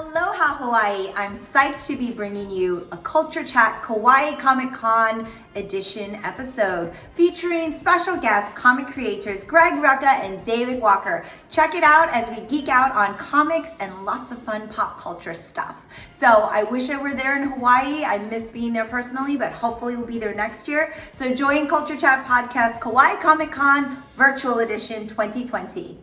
Aloha Hawaii! I'm psyched to be bringing you a Culture Chat Kauai Comic Con edition episode featuring special guests, comic creators Greg RUCKA and David Walker. Check it out as we geek out on comics and lots of fun pop culture stuff. So I wish I were there in Hawaii. I miss being there personally, but hopefully we'll be there next year. So join Culture Chat Podcast Kauai Comic Con Virtual Edition 2020.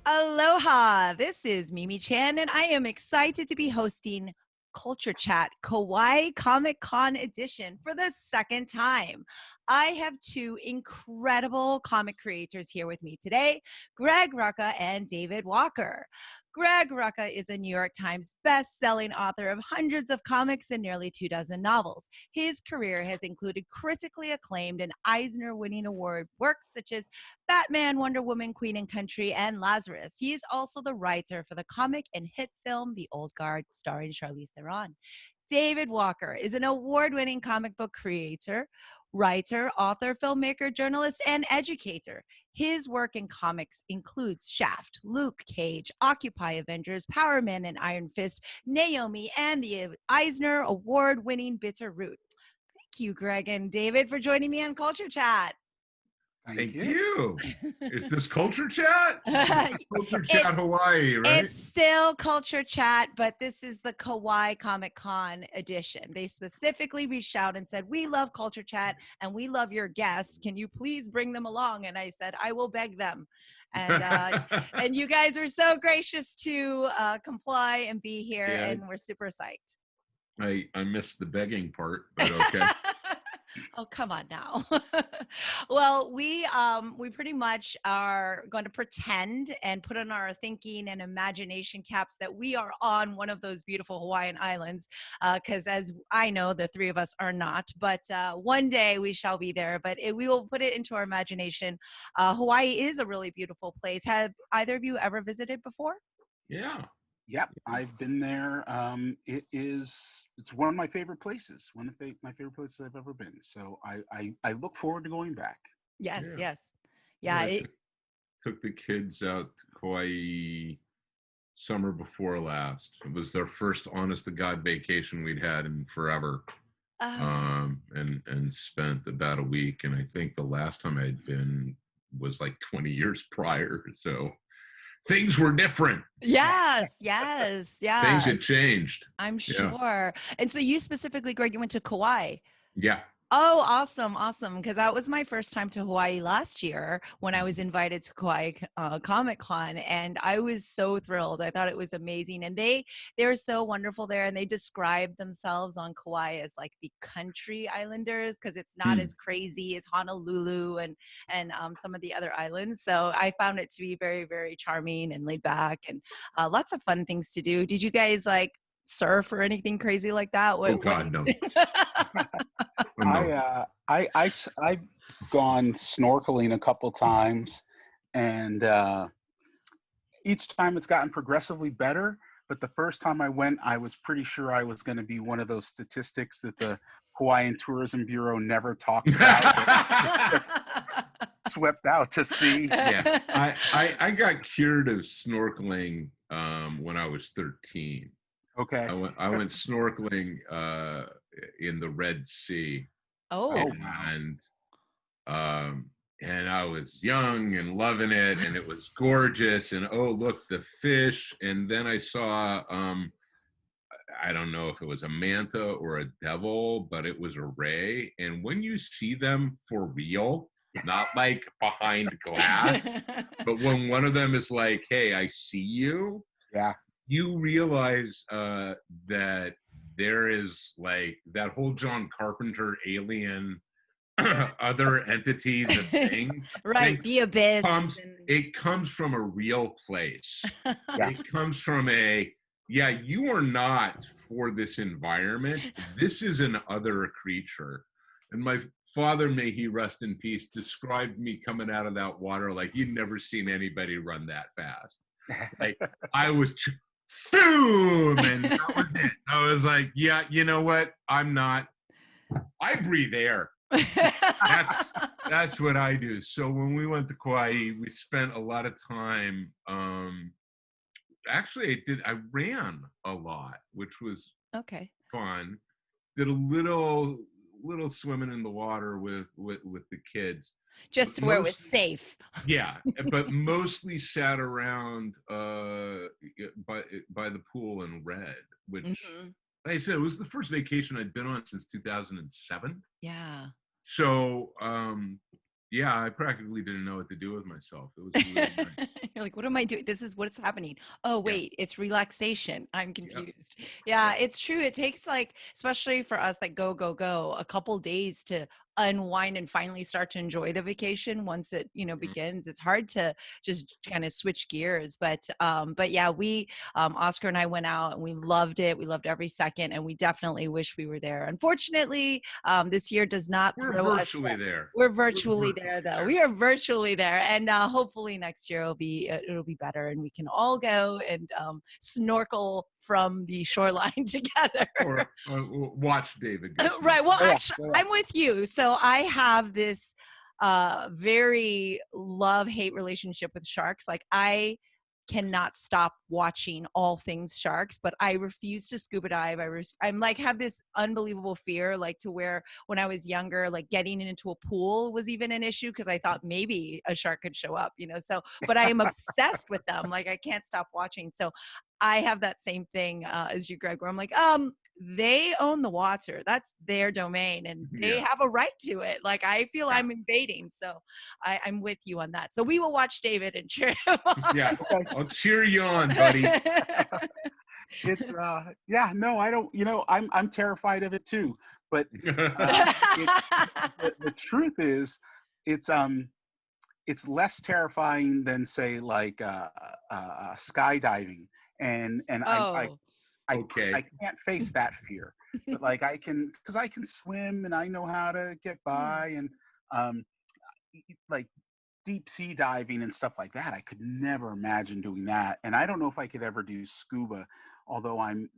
Aloha, this is Mimi Chan, and I am excited to be hosting Culture Chat Kauai Comic Con Edition for the second time. I have two incredible comic creators here with me today, Greg RUCKA and David Walker. Greg RUCKA is a New York Times best-selling author of hundreds of comics and nearly 24 novels. His career has included critically acclaimed and Eisner-winning award works such as Batman, Wonder Woman, Queen and Country, and Lazarus. He is also the writer for the comic and hit film The Old Guard, starring Charlize Theron. David Walker is an award-winning comic book creator, writer, author, filmmaker, journalist, and educator. His work in comics includes Shaft, Luke Cage, Occupy Avengers, Power Man and Iron Fist, Naomi, and the Eisner award-winning Bitter Root. Thank you, Greg and David, for joining me on Culture Chat. Thank you. Is this Culture Chat? Culture Chat Hawaii, right? It's still Culture Chat, but this is the Kauai Comic Con edition. They specifically reached out and said, we love Culture Chat and we love your guests. Can you please bring them along? And I said, I will beg them. And and you guys were so gracious to comply and be here, Yeah. and we're super psyched. I missed the begging part, but okay. Oh, come on now. Well, we pretty much are going to pretend and put on our thinking and imagination caps that we are on one of those beautiful Hawaiian islands, because as I know, the three of us are not, but one day we shall be there, but we will put it into our imagination. Hawaii is a really beautiful place. Have either of you ever visited before? Yeah. Yep, I've been there. It's one of my favorite places. One of my favorite places I've ever been. So I look forward to going back. Yes, Yeah. yes. Yeah. I took the kids out to Kauai summer before last. It was their first honest to God vacation we'd had in forever. Nice. And spent about a week. And I think the last time I'd been was like 20 years prior. So things were different. Yes, yeah. Things had changed. I'm sure. And so you specifically, Greg, you went to Kauai. Yeah. Oh, awesome. Because that was my first time to Hawaii last year when I was invited to Kauai Comic Con, and I was so thrilled. I thought it was amazing. And they're so wonderful there, and they describe themselves on Kauai as like the country islanders because it's not as crazy as Honolulu and some of the other islands. So I found it to be very, very charming and laid back, and lots of fun things to do. Did you guys like surf or anything crazy like that? Oh God, no. I've gone snorkeling a couple times, and each time it's gotten progressively better. But the first time I went, I was pretty sure I was going to be one of those statistics that the Hawaiian Tourism Bureau never talks about. Just swept out to sea. Yeah, I got cured of snorkeling when I was 13. Okay. I went snorkeling in the Red Sea. Oh. And I was young and loving it, and it was gorgeous. And oh, look, the fish. And then I saw, I don't know if it was a manta or a devil, but it was a ray. And when you see them for real, not like behind glass, but when one of them is like, "Hey, I see you," yeah, you realize that there is like that whole John Carpenter alien other entities and things. Right, the abyss. It comes from a real place. Yeah. It comes from you are not for this environment. This is an other creature. And my father, may he rest in peace, described me coming out of that water like you'd never seen anybody run that fast. Like I was boom, and that was it. I was like, yeah, you know what? I breathe air. That's what I do. So when we went to Kauai, we spent a lot of time actually I ran a lot, which was Okay. fun. Did a little swimming in the water with the kids. But Just where it was safe. yeah, but mostly sat around by the pool and read, which, Hmm. like I said, it was the first vacation I'd been on since 2007. Yeah. So, yeah, I practically didn't know what to do with myself. It was really nice. You're like, what am I doing? This is what's happening. Oh, Yeah. wait, it's relaxation. I'm Yep. confused. Yeah, Yep. it's true. It takes, like, especially for us that go, a couple days to unwind and finally start to enjoy the vacation once it, Mhm. begins. It's hard to just kind of switch gears. But yeah, Oscar and I went out and we loved it. We loved every second, and we definitely wish we were there. Unfortunately, this year does not We're throw us. virtually there. We're virtually there, though. there. We are virtually there, and hopefully next year it'll be better, and we can all go and snorkel from the shoreline together. Or watch David. Go Right. Well, Yeah, actually, I'm with you. So I have this very love-hate relationship with sharks. Like, I cannot stop watching all things sharks, but I refuse to scuba dive. I'm like, have this unbelievable fear, like, to where when I was younger, like, getting into a pool was even an issue because I thought maybe a shark could show up, so, but I am obsessed with them. Like, I can't stop watching. So I have that same thing as you, Greg, where I'm like, they own the water. That's their domain, and they Yeah. have a right to it. Like, I feel Yeah. I'm invading. So I'm with you on that. So we will watch David and cheer him on. Yeah, I'll cheer you on, buddy. It's yeah, no, I don't, I'm terrified of it too. But the truth is, it's less terrifying than, say, like skydiving, and Oh. Okay. I can't face that fear, but like because I can swim and I know how to get by, and like deep sea diving and stuff like that, I could never imagine doing that, and I don't know if I could ever do scuba, although I'm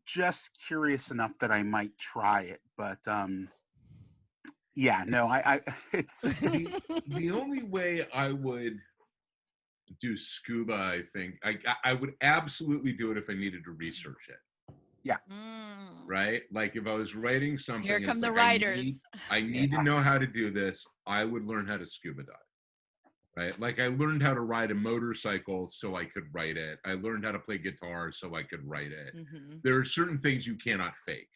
just curious enough that I might try it, but yeah, no, I it's The only way I would do scuba, I think, I would absolutely do it if I needed to research it. Right? Like, if I was writing something, Here come it's the like, writers. I need to know how to do this. I would learn how to scuba dive. Right? Like, I learned how to ride a motorcycle so I could write it. I learned how to play guitar so I could write it. There are certain things you cannot fake.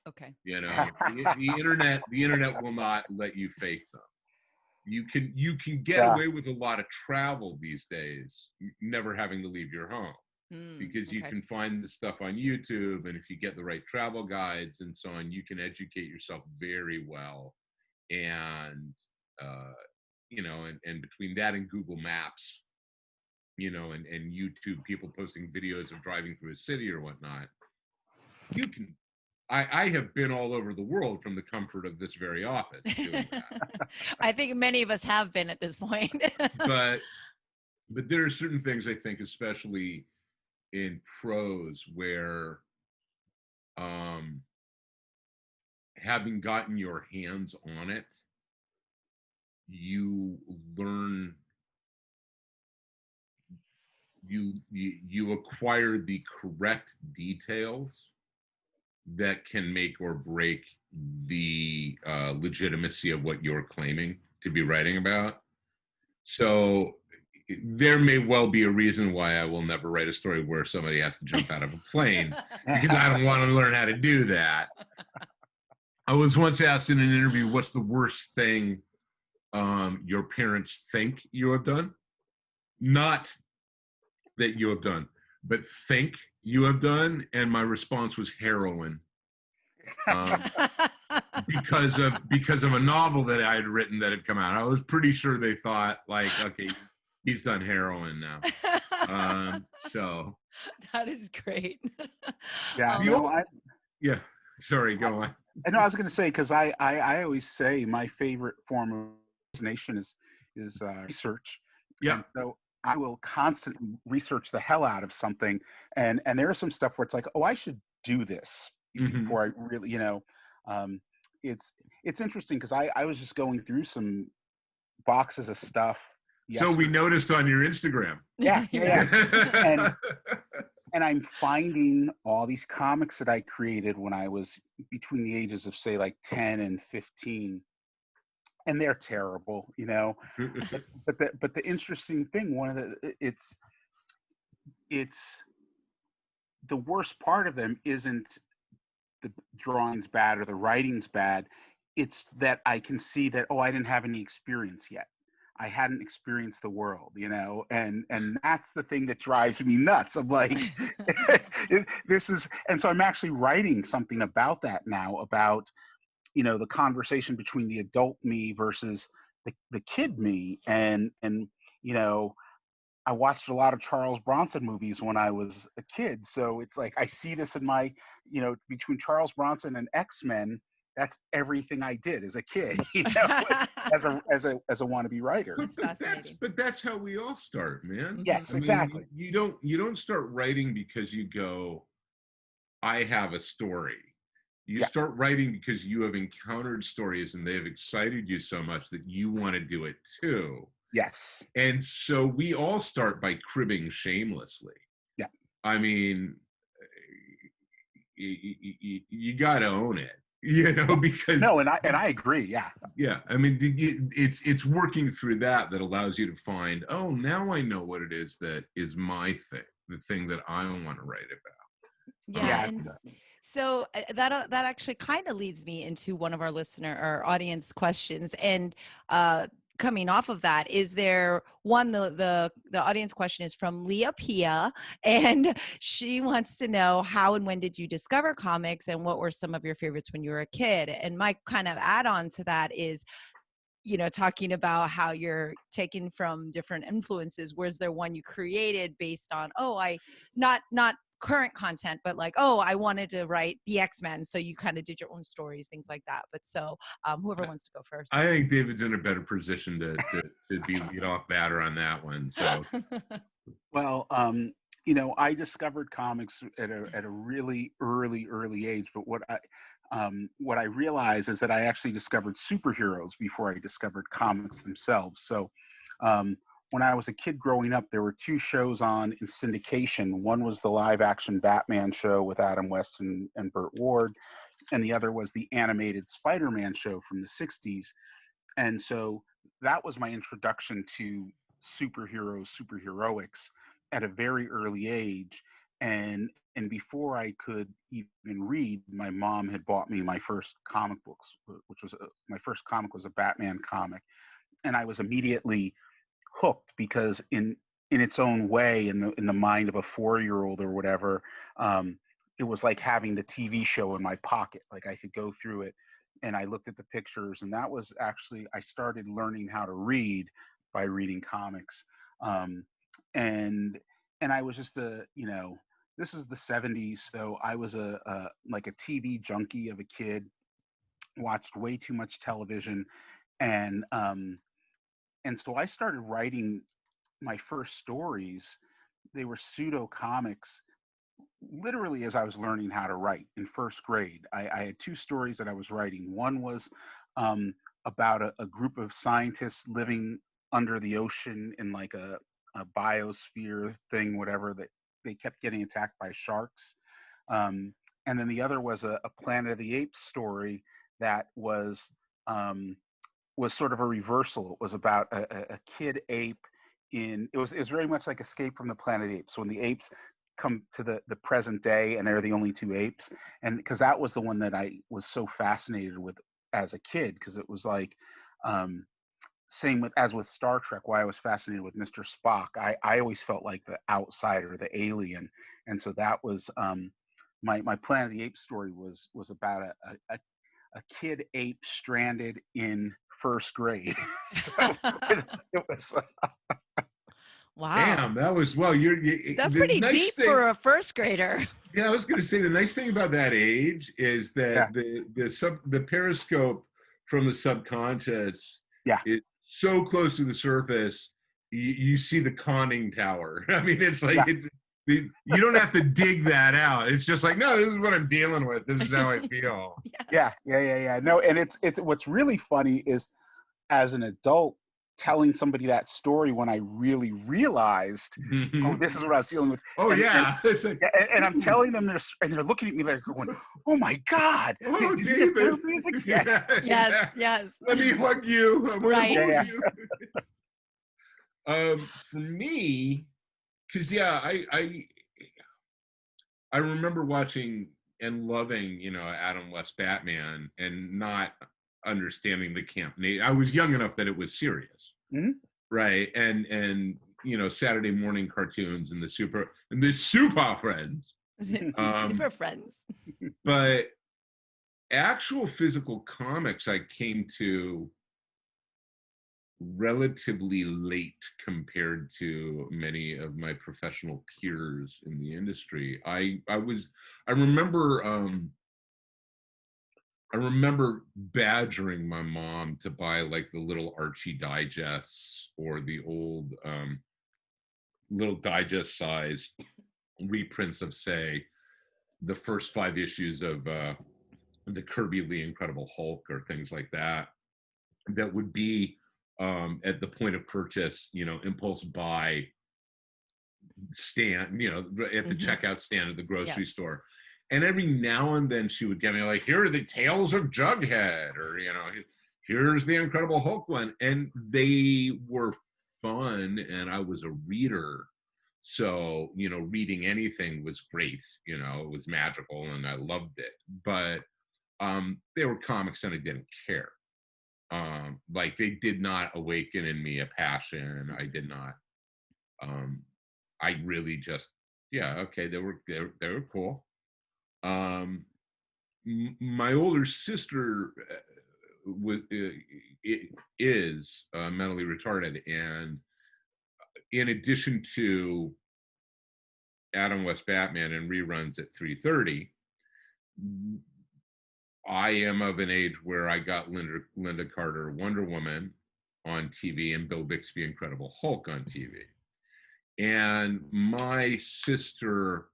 Okay. The internet will not let you fake them. You can get away with a lot of travel these days, never having to leave your home, because you can find the stuff on YouTube, and if you get the right travel guides and so on, you can educate yourself very well. And and between that and Google Maps, and YouTube, people posting videos of driving through a city or whatnot, you can. I have been all over the world from the comfort of this very office doing that. I think many of us have been at this point. but there are certain things, I think, especially in prose, where having gotten your hands on it, you learn, you acquire the correct details that can make or break the legitimacy of what you're claiming to be writing about. So there may well be a reason why I will never write a story where somebody has to jump out of a plane, because I don't want to learn how to do that. I was once asked in an interview, what's the worst thing your parents think you have done? Not that you have done, but think you have done. And my response was heroin. Because of a novel that I had written that had come out. I was pretty sure they thought, like, okay, he's done heroin now. So that is great. yeah, yeah. Sorry, go on. I know, I was going to say, because I always say my favorite form of fascination is research. Yeah. And so I will constantly research the hell out of something, and there is some stuff where it's like, oh, I should do this before I really, it's interesting, because I was just going through some boxes of stuff Yes, So we noticed on your Instagram. Yeah. and And I'm finding all these comics that I created when I was between the ages of, say, like 10 and 15, and they're terrible, you know. But the interesting thing, it's the worst part of them isn't the drawing's bad or the writing's bad. It's that I can see that, oh, I didn't have any experience yet. I hadn't experienced the world, you know, and that's the thing that drives me nuts. I'm like, and so I'm actually writing something about that now, about, you know, the conversation between the adult me versus the kid me, and you know, I watched a lot of Charles Bronson movies when I was a kid, so it's like I see this in my, you know, between Charles Bronson and X-Men. That's everything I did as a kid, you know, as a wannabe writer. But that's how we all start, man. Yes, I exactly. mean, you don't start writing because you go, I have a story. You start writing because you have encountered stories and they have excited you so much that you want to do it too. Yes. And so we all start by cribbing shamelessly. Yeah. I mean, you got to own it, you know, because no, and I agree. Yeah. Yeah. I mean, it's working through that allows you to find, oh, now I know what it is that is my thing, the thing that I want to write about. Yeah. And so that actually kind of leads me into one of our audience questions. And coming off of that, is there one, the audience question is from Leah Pia, and she wants to know, how and when did you discover comics, and what were some of your favorites when you were a kid? And my kind of add-on to that is, you know, talking about how you're taking from different influences. Was there one you created based on, not current content, but like, I wanted to write the X-Men, so you kind of did your own stories, things like that. But so whoever wants to go first. I think David's in a better position to be lead off batter on that one. So well, you know, I discovered comics at a really early age, but what I realized is that I actually discovered superheroes before I discovered comics themselves. So when I was a kid growing up, there were two shows on in syndication. One was the live action Batman show with Adam West and Burt Ward, and the other was the animated Spider-Man show from the 60s. And so that was my introduction to superheroics at a very early age. And before I could even read, my mom had bought me my first comic books, which was my first comic was a Batman comic. And I was immediately hooked, because in its own way, in the mind of a 4-year-old or whatever, it was like having the TV show in my pocket. Like I could go through it, and I looked at the pictures, and that was actually, I started learning how to read by reading comics. And I was just this was the 70s, so I was like a TV junkie of a kid, watched way too much television, and so I started writing my first stories. They were pseudo comics, literally as I was learning how to write in first grade. I had two stories that I was writing. One was about a group of scientists living under the ocean in like a biosphere thing, whatever, that they kept getting attacked by sharks. And then the other was a Planet of the Apes story that was sort of a reversal. It was about a kid ape it was very much like Escape from the Planet of the Apes, when the apes come to the present day and they're the only two apes. And because that was the one that I was so fascinated with as a kid, because it was like same as with Star Trek, why I was fascinated with Mr. Spock. I always felt like the outsider, the alien. And so that was my Planet of the Apes story was about a kid ape stranded in first grade. So it was wow. Damn, that was, that's pretty nice deep for a first grader. Yeah, I was going to say, the nice thing about that age is that the periscope from the subconscious is so close to the surface. You see the conning tower. I mean, it's like you don't have to dig that out. It's just like, no, this is what I'm dealing with. This is how I feel. Yeah. No, and it's what's really funny is, as an adult, telling somebody that story when I really realized, oh, this is what I was dealing with. Oh, and, yeah. It's like, and I'm telling them, they're looking at me like going, "Oh my God, oh, did you get David. their music?" Yeah. Yes, Yeah. yes. Let me hug you. I want Right. to hold Yeah. you. For me, because I remember watching and loving, Adam West Batman and not understanding the camp. I was young enough that it was serious, right? And Saturday morning cartoons and the Super Friends, Super Friends. but actual physical comics I came to relatively late compared to many of my professional peers in the industry. I remember badgering my mom to buy like the little Archie digests or the old little digest size reprints of, say, the first 5 issues of the Kirby Lee Incredible Hulk or things like that would be at the point of purchase, impulse buy stand, at the checkout stand at the grocery store. And every now and then she would get me like, here are the Tales of Jughead, or, here's the Incredible Hulk one. And they were fun, and I was a reader. So, reading anything was great, it was magical and I loved it. But they were comics and I didn't care. Like they did not awaken in me a passion. I did not. I really just, okay, they were cool. My older sister is mentally retarded, and in addition to Adam West Batman and reruns at 3:30, I am of an age where I got Linda Carter Wonder Woman on TV and Bill Bixby Incredible Hulk on TV. And my sister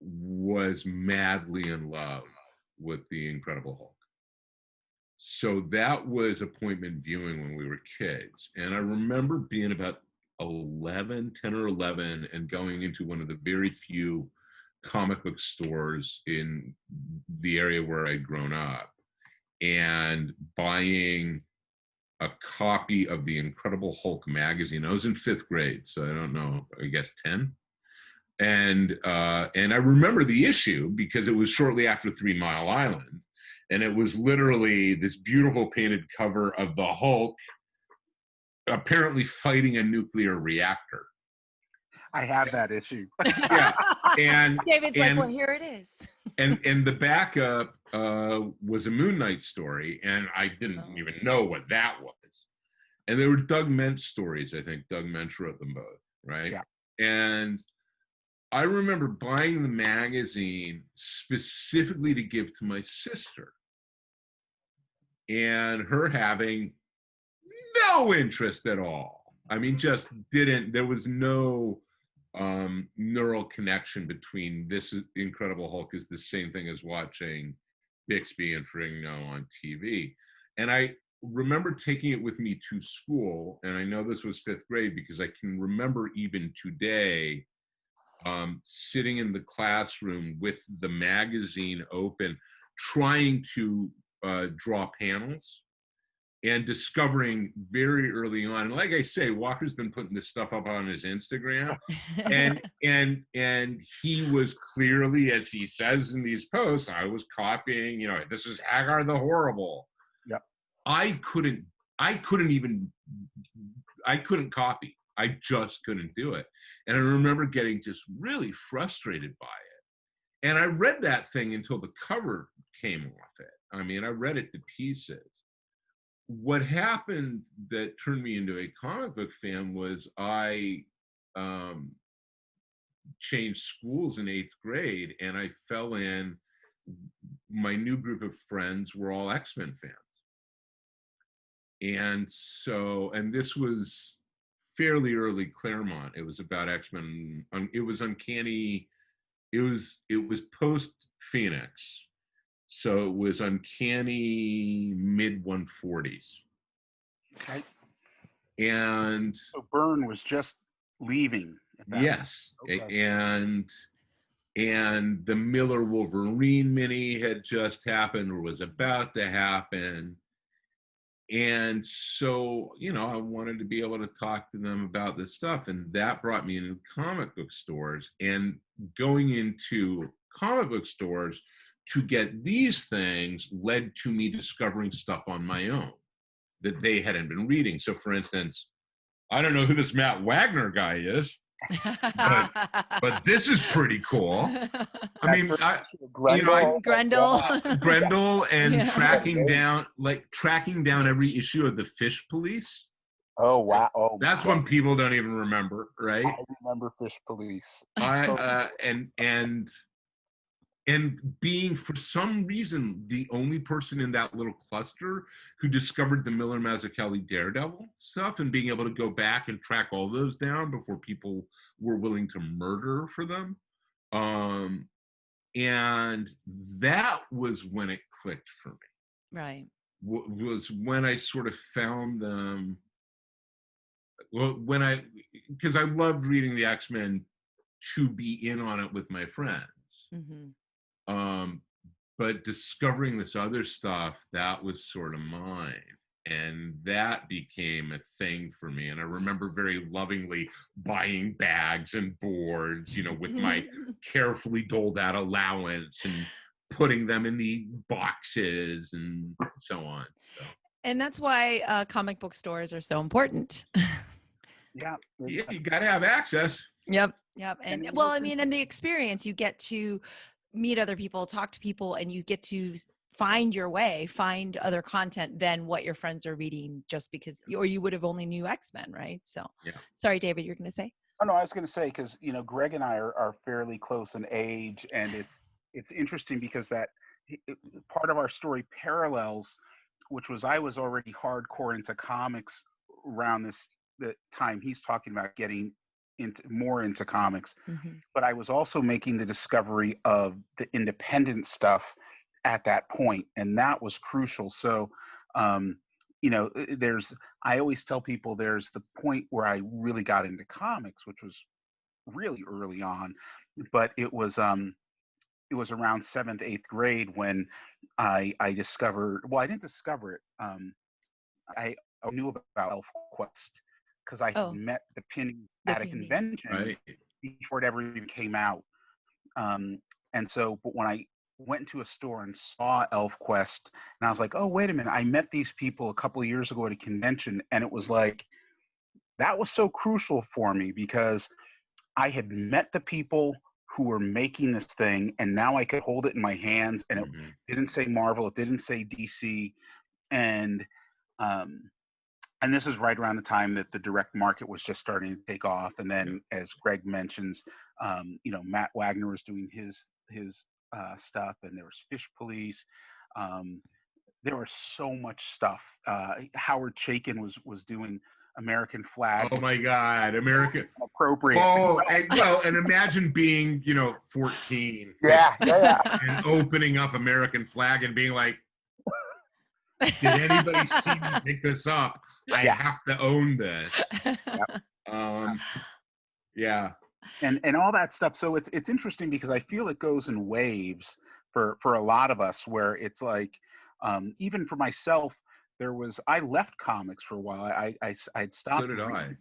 was madly in love with the Incredible Hulk. So that was appointment viewing when we were kids. And I remember being about 10 or 11, and going into one of the very few comic book stores in the area where I'd grown up and buying a copy of the Incredible Hulk magazine. I was in 5th grade, so I don't know, I guess 10. And I remember the issue because it was shortly after 3 Mile Island. And it was literally this beautiful painted cover of the Hulk apparently fighting a nuclear reactor. I have that issue. Yeah. And David's like, well, here it is. and the backup was a Moon Knight story, and I didn't even know what that was. And they were Doug Mensch stories. I think Doug Mensch wrote them both, right? Yeah. And I remember buying the magazine specifically to give to my sister, and her having no interest at all. I mean, just didn't. There was no neural connection between this Incredible Hulk is the same thing as watching Bixby and Ferrigno on TV. And I remember taking it with me to school, and I know this was 5th grade because I can remember even today sitting in the classroom with the magazine open, trying to draw panels, and discovering very early on, and like I say, Walker's been putting this stuff up on his Instagram, and he was clearly, as he says in these posts, I was copying, this is Hagar the Horrible. Yeah. I couldn't copy. I just couldn't do it. And I remember getting just really frustrated by it. And I read that thing until the cover came off it. I mean, I read it to pieces. What happened that turned me into a comic book fan was I changed schools in 8th grade, and I fell in. My new group of friends were all X-Men fans. And this was fairly early Claremont. It was about X-Men. It was Uncanny. It was post Phoenix. So it was Uncanny mid 140s. Okay. And So Byrne was just leaving at that yes, point. Okay. and the Miller Wolverine mini had just happened or was about to happen. And so, I wanted to be able to talk to them about this stuff. And that brought me into comic book stores. And going into comic book stores to get these things led to me discovering stuff on my own that they hadn't been reading. So, for instance, I don't know who this Matt Wagner guy is, but this is pretty cool. I mean, Grendel. Grendel and Yeah. tracking down every issue of the Fish Police. Oh wow! Oh, that's one people don't even remember, right? I remember Fish Police. And being, for some reason, the only person in that little cluster who discovered the Miller Mazzucchelli Daredevil stuff, and being able to go back and track all those down before people were willing to murder for them. And that was when it clicked for me. Right. Was when I sort of found them. Well, because I loved reading the X-Men to be in on it with my friends. Mm-hmm. But discovering this other stuff, that was sort of mine. And that became a thing for me. And I remember very lovingly buying bags and boards, with my carefully doled out allowance, and putting them in the boxes and so on. So. And that's why comic book stores are so important. Yeah, you got to have access. Yep. And and the experience, you get to meet other people, talk to people, and you get to find your way, find other content than what your friends are reading, just because, or you would have only knew X-Men, right? So, yeah. Sorry, David, you're going to say? Oh, no, I was going to say, because, Greg and I are fairly close in age, and it's interesting because part of our story parallels, which was I was already hardcore into comics around the time he's talking about getting more into comics. Mm-hmm. But I was also making the discovery of the independent stuff at that point, and that was crucial. So, I always tell people there's the point where I really got into comics, which was really early on, but it was around 7th, 8th grade when I discovered. Well, I didn't discover it. I knew about ElfQuest because I had met the Penny at a convention before it ever even came out. And so, but when I went into a store and saw ElfQuest, and I was like, oh, wait a minute, I met these people a couple of years ago at a convention, and it was like, that was so crucial for me because I had met the people who were making this thing, and now I could hold it in my hands, and it didn't say Marvel, it didn't say DC, and this is right around the time that the direct market was just starting to take off. And then, as Greg mentions, Matt Wagner was doing his stuff, and there was Fish Police. There was so much stuff. Howard Chaykin was doing American Flag. Oh my God, American appropriate. Oh, and imagine being 14. Yeah. And opening up American Flag and being like, did anybody see me pick this up? I have to own this. Yeah. And all that stuff. So it's interesting because I feel it goes in waves for a lot of us, where it's like, even for myself, I left comics for a while. I'd stopped. So did I.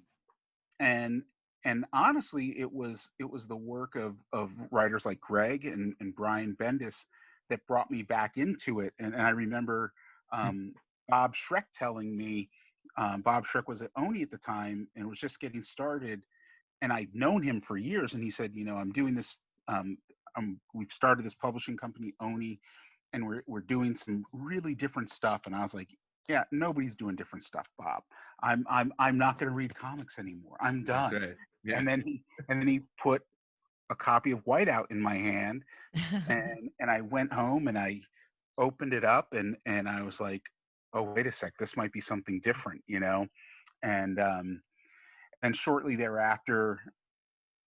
And honestly, it was the work of writers like Greg and Brian Bendis that brought me back into it. And I remember Bob Schreck telling me, Bob Schreck was at Oni at the time and was just getting started, and I'd known him for years, and he said, I'm doing this, we've started this publishing company, Oni, and we're doing some really different stuff. And I was like, yeah, nobody's doing different stuff, Bob. I'm not going to read comics anymore. I'm done. That's right. Yeah. And then he put a copy of Whiteout in my hand, and I went home and I opened it up, and I was like, oh, wait a sec, this might be something different, and shortly thereafter,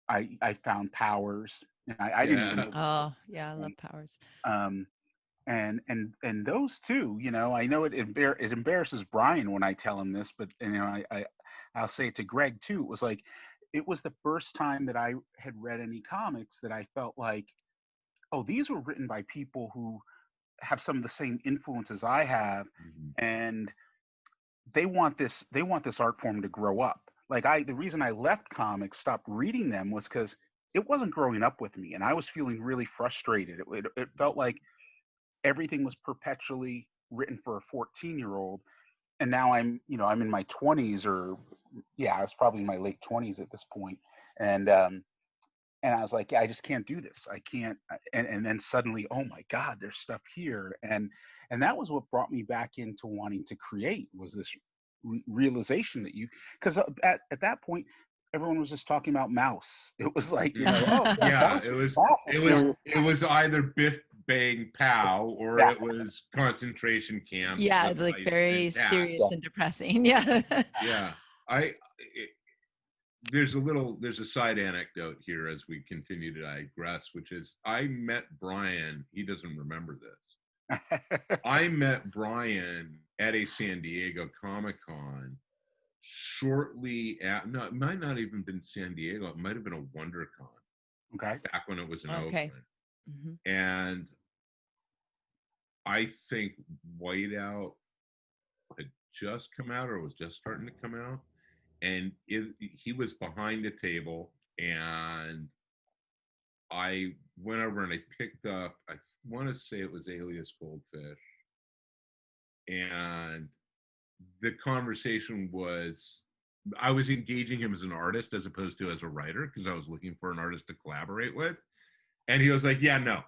I found Powers, and I didn't even know. Oh yeah, I love Powers. And those two, you know, I know it embarrasses Brian when I tell him this, but you know, I'll say it to Greg too. It was like, it was the first time that I had read any comics that I felt like, oh, these were written by people who have some of the same influences I have, and they want this art form to grow up. Like, the reason I left comics, stopped reading them, was because it wasn't growing up with me, and I was feeling really frustrated. It felt like everything was perpetually written for a 14-year-old, and now I'm in my 20s, or yeah, I was probably in my late 20s at this point, and I was like, yeah, I just can't do this. I can't. And then suddenly, oh my God, there's stuff here, and that was what brought me back into wanting to create, was this realization that because at that point, everyone was just talking about Mouse. It was like, you know, oh Yeah, Mouse it was either Biff Bang Pow, or Yeah. it was concentration camps. Yeah, of like lice very and tats. serious and depressing. Yeah. Yeah, there's a side anecdote here as we continue to digress, which is, I met Brian. He doesn't remember this. I met Brian at a San Diego Comic-Con shortly at, no, it might not even been San Diego. It might have been a WonderCon. Okay. Back when it was in Okay. Oakland. Mm-hmm. And I think Whiteout had just come out, or was just starting to come out. And he was behind a table, and I went over and I picked up, I want to say it was Alias Goldfish. And the conversation was, I was engaging him as an artist as opposed to as a writer, because I was looking for an artist to collaborate with. And he was like, yeah, no.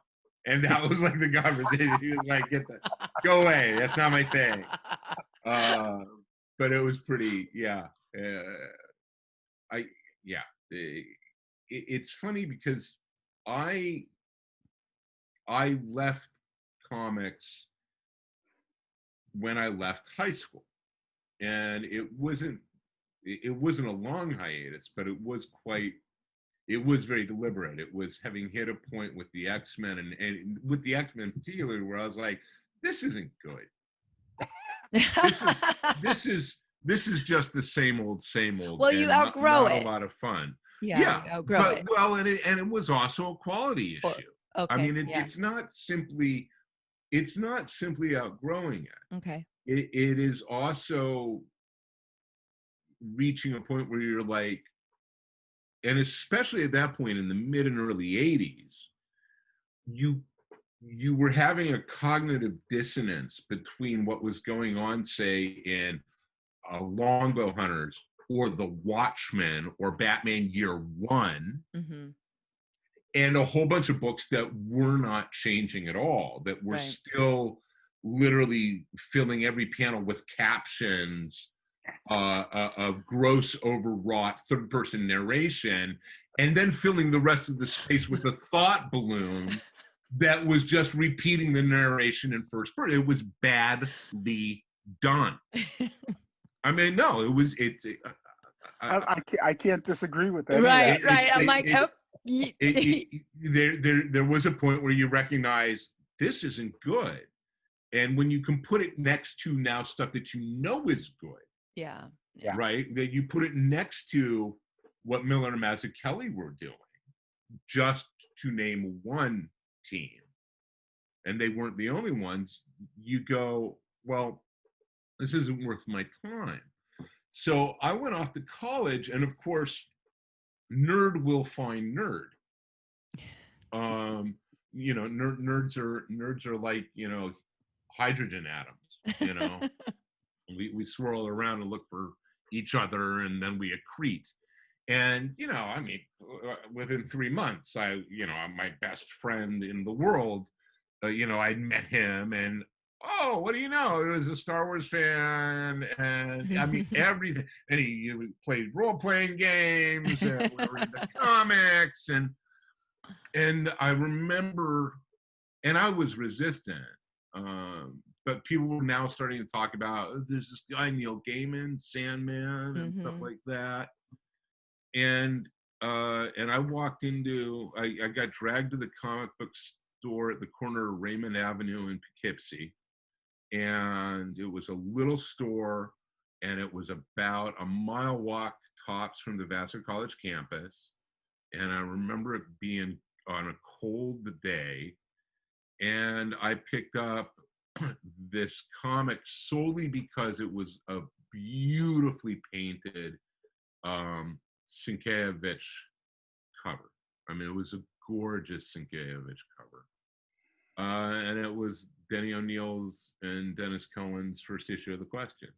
And that was like the conversation. He was like, go away. That's not my thing. But it was pretty, yeah. It's funny because I left comics when I left high school, and it wasn't a long hiatus, but it was very deliberate. It was having hit a point with the X-Men, and with the X-Men particularly, where I was like, this isn't good. This is just the same old. Well, you outgrow not it. A lot of fun. Yeah, outgrow it. Well, and it was also a quality issue. Okay. I mean, it's not simply outgrowing it. Okay. It is also reaching a point where you're like, and especially at that point in the mid and early 80s, you were having a cognitive dissonance between what was going on, say, in Longbow Hunters, or The Watchmen, or Batman Year One, and a whole bunch of books that were not changing at all, that were still literally filling every panel with captions of gross, overwrought third-person narration, and then filling the rest of the space with a thought balloon that was just repeating the narration in first person. It was badly done. I mean, no, it was. I can't disagree with that. Right. I'm like, there was a point where you recognize this isn't good, and when you can put it next to now stuff that you know is good. Yeah. Right. That you put it next to what Miller and Mazzucchelli were doing, just to name one team, and they weren't the only ones. You go, well, this isn't worth my time. So I went off to college, and of course, nerd will find nerd. Nerds are like, hydrogen atoms. we swirl around and look for each other, and then we accrete. And within 3 months, my best friend in the world, I'd met him, and oh, what do you know? He was a Star Wars fan, and I mean everything. And he played role-playing games, and we were into comics, and I remember, and I was resistant, but people were now starting to talk about, there's this guy Neil Gaiman, Sandman, and stuff like that, and I walked into, I got dragged to the comic book store at the corner of Raymond Avenue in Poughkeepsie. And it was a little store, and it was about a mile walk tops from the Vassar College campus. And I remember it being on a cold day, and I picked up this comic solely because it was a beautifully painted Sienkiewicz cover. I mean, it was a gorgeous Sienkiewicz cover. And it was Denny O'Neill's and Dennis Cohen's first issue of The Question.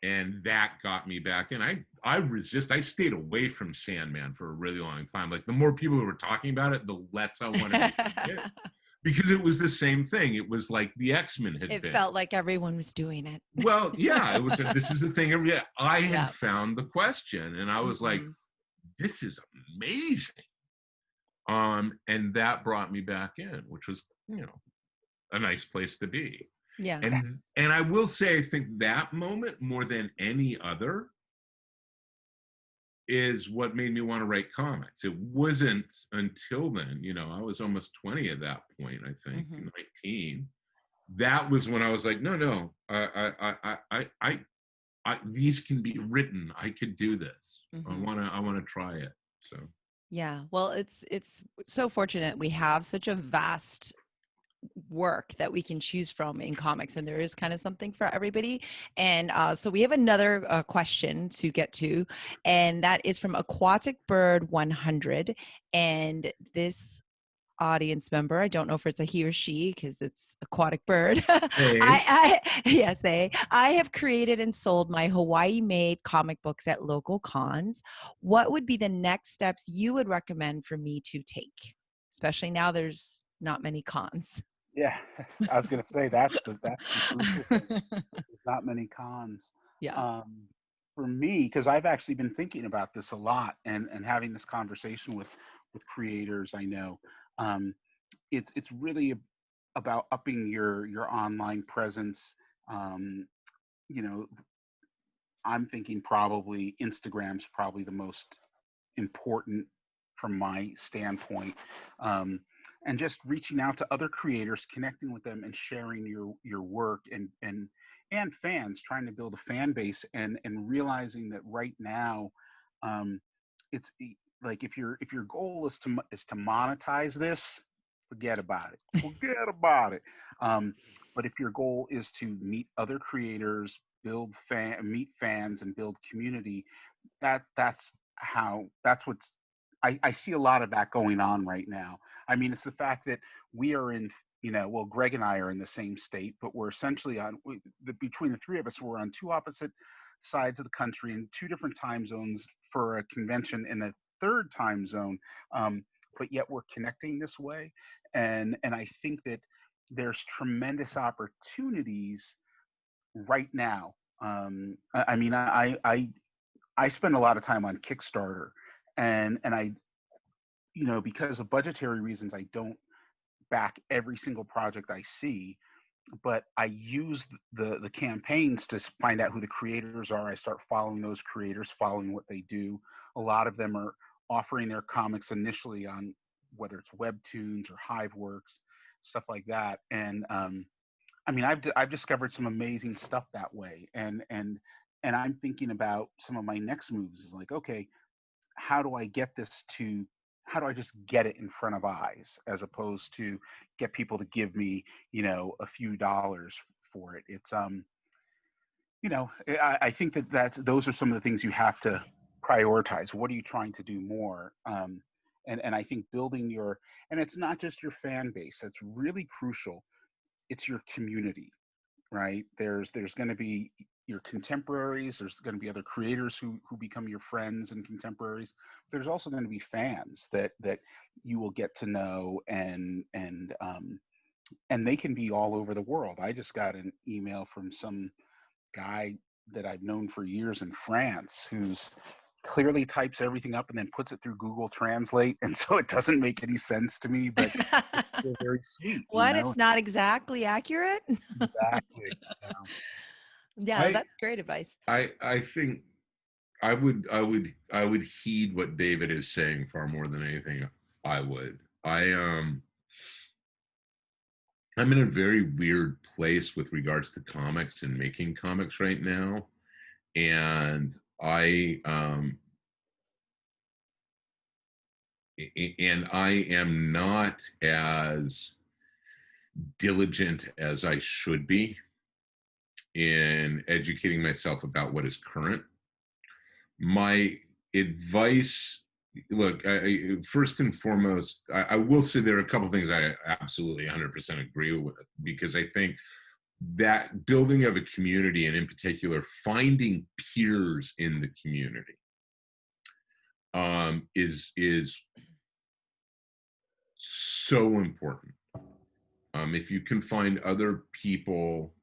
And that got me back in. I stayed away from Sandman for a really long time. Like, the more people who were talking about it, the less I wanted to read it. Because it was the same thing. It was like the X-Men had been. It felt like everyone was doing it. Well, yeah, it was. This is the thing. I had found The Question, and I was like, "This is amazing." And that brought me back in, which was, a nice place to be. Yeah. And I will say, I think that moment more than any other is what made me want to write comics. It wasn't until then, I was almost 20 at that point, I think, 19. That was when I was like, no, I these can be written. I could do this. I want to try it. So. Yeah. Well, it's so fortunate we have such a vast work that we can choose from in comics, and there is kind of something for everybody. And so we have another question to get to, and that is from Aquatic Bird 100. And this audience member, I don't know if it's a he or she because it's Aquatic Bird. Hey. I have created and sold my Hawaii made comic books at local cons. What would be the next steps you would recommend for me to take, especially now there's not many cons? Yeah, I was going to say that's the crucial thing. There's not many cons. Yeah. For me, because I've actually been thinking about this a lot and having this conversation with creators I know. It's really about upping your online presence. I'm thinking probably Instagram's probably the most important from my standpoint. And just reaching out to other creators, connecting with them, and sharing your work, and fans, trying to build a fan base, and realizing that right now, it's like if your goal is to monetize this, forget about it. Forget about it. But if your goal is to meet other creators, meet fans, and build community, that's what's I see a lot of that going on right now. I mean, it's the fact that we are in, Greg and I are in the same state, but we're essentially between the three of us, we're on two opposite sides of the country in two different time zones for a convention in a third time zone. But yet we're connecting this way. And I think that there's tremendous opportunities right now. I mean, I spend a lot of time on Kickstarter, and I, because of budgetary reasons, I don't back every single project I see, but I use the campaigns to find out who the creators are. I start following those creators, following what they do. A lot of them are offering their comics initially on whether it's Webtoons or Hiveworks, stuff like that. And I mean, I've discovered some amazing stuff that way. And I'm thinking about some of my next moves is like, okay, how do I just get it in front of eyes, as opposed to get people to give me, a few dollars for it. It's, I think those are some of the things you have to prioritize. What are you trying to do more? And I think building and it's not just your fan base, that's really crucial. It's your community, right? There's going to be your contemporaries. There's going to be other creators who become your friends and contemporaries. There's also going to be fans that you will get to know, and they can be all over the world. I just got an email from some guy that I've known for years in France who's clearly types everything up and then puts it through Google Translate, and so it doesn't make any sense to me, but it's still very sweet. What? It's not exactly accurate? Exactly. Yeah, that's great advice. I think I would heed what David is saying far more than anything I would. I'm in a very weird place with regards to comics and making comics right now. And I am not as diligent as I should be in educating myself about what is current. My advice, look, first and foremost, I will say there are a couple things I absolutely 100% agree with, because I think that building of a community, and in particular finding peers in the community, is so important. If you can find other people,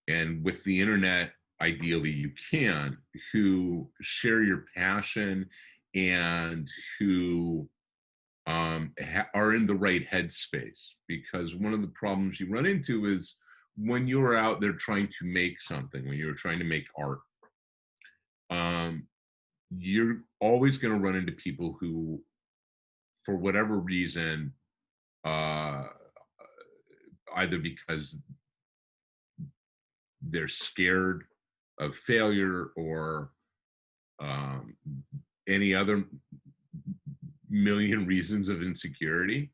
and with the internet, ideally you can, who share your passion and who are in the right headspace. Because one of the problems you run into is when you're out there trying to make something, when you're trying to make art, you're always going to run into people who, for whatever reason, either because they're scared of failure or any other million reasons of insecurity,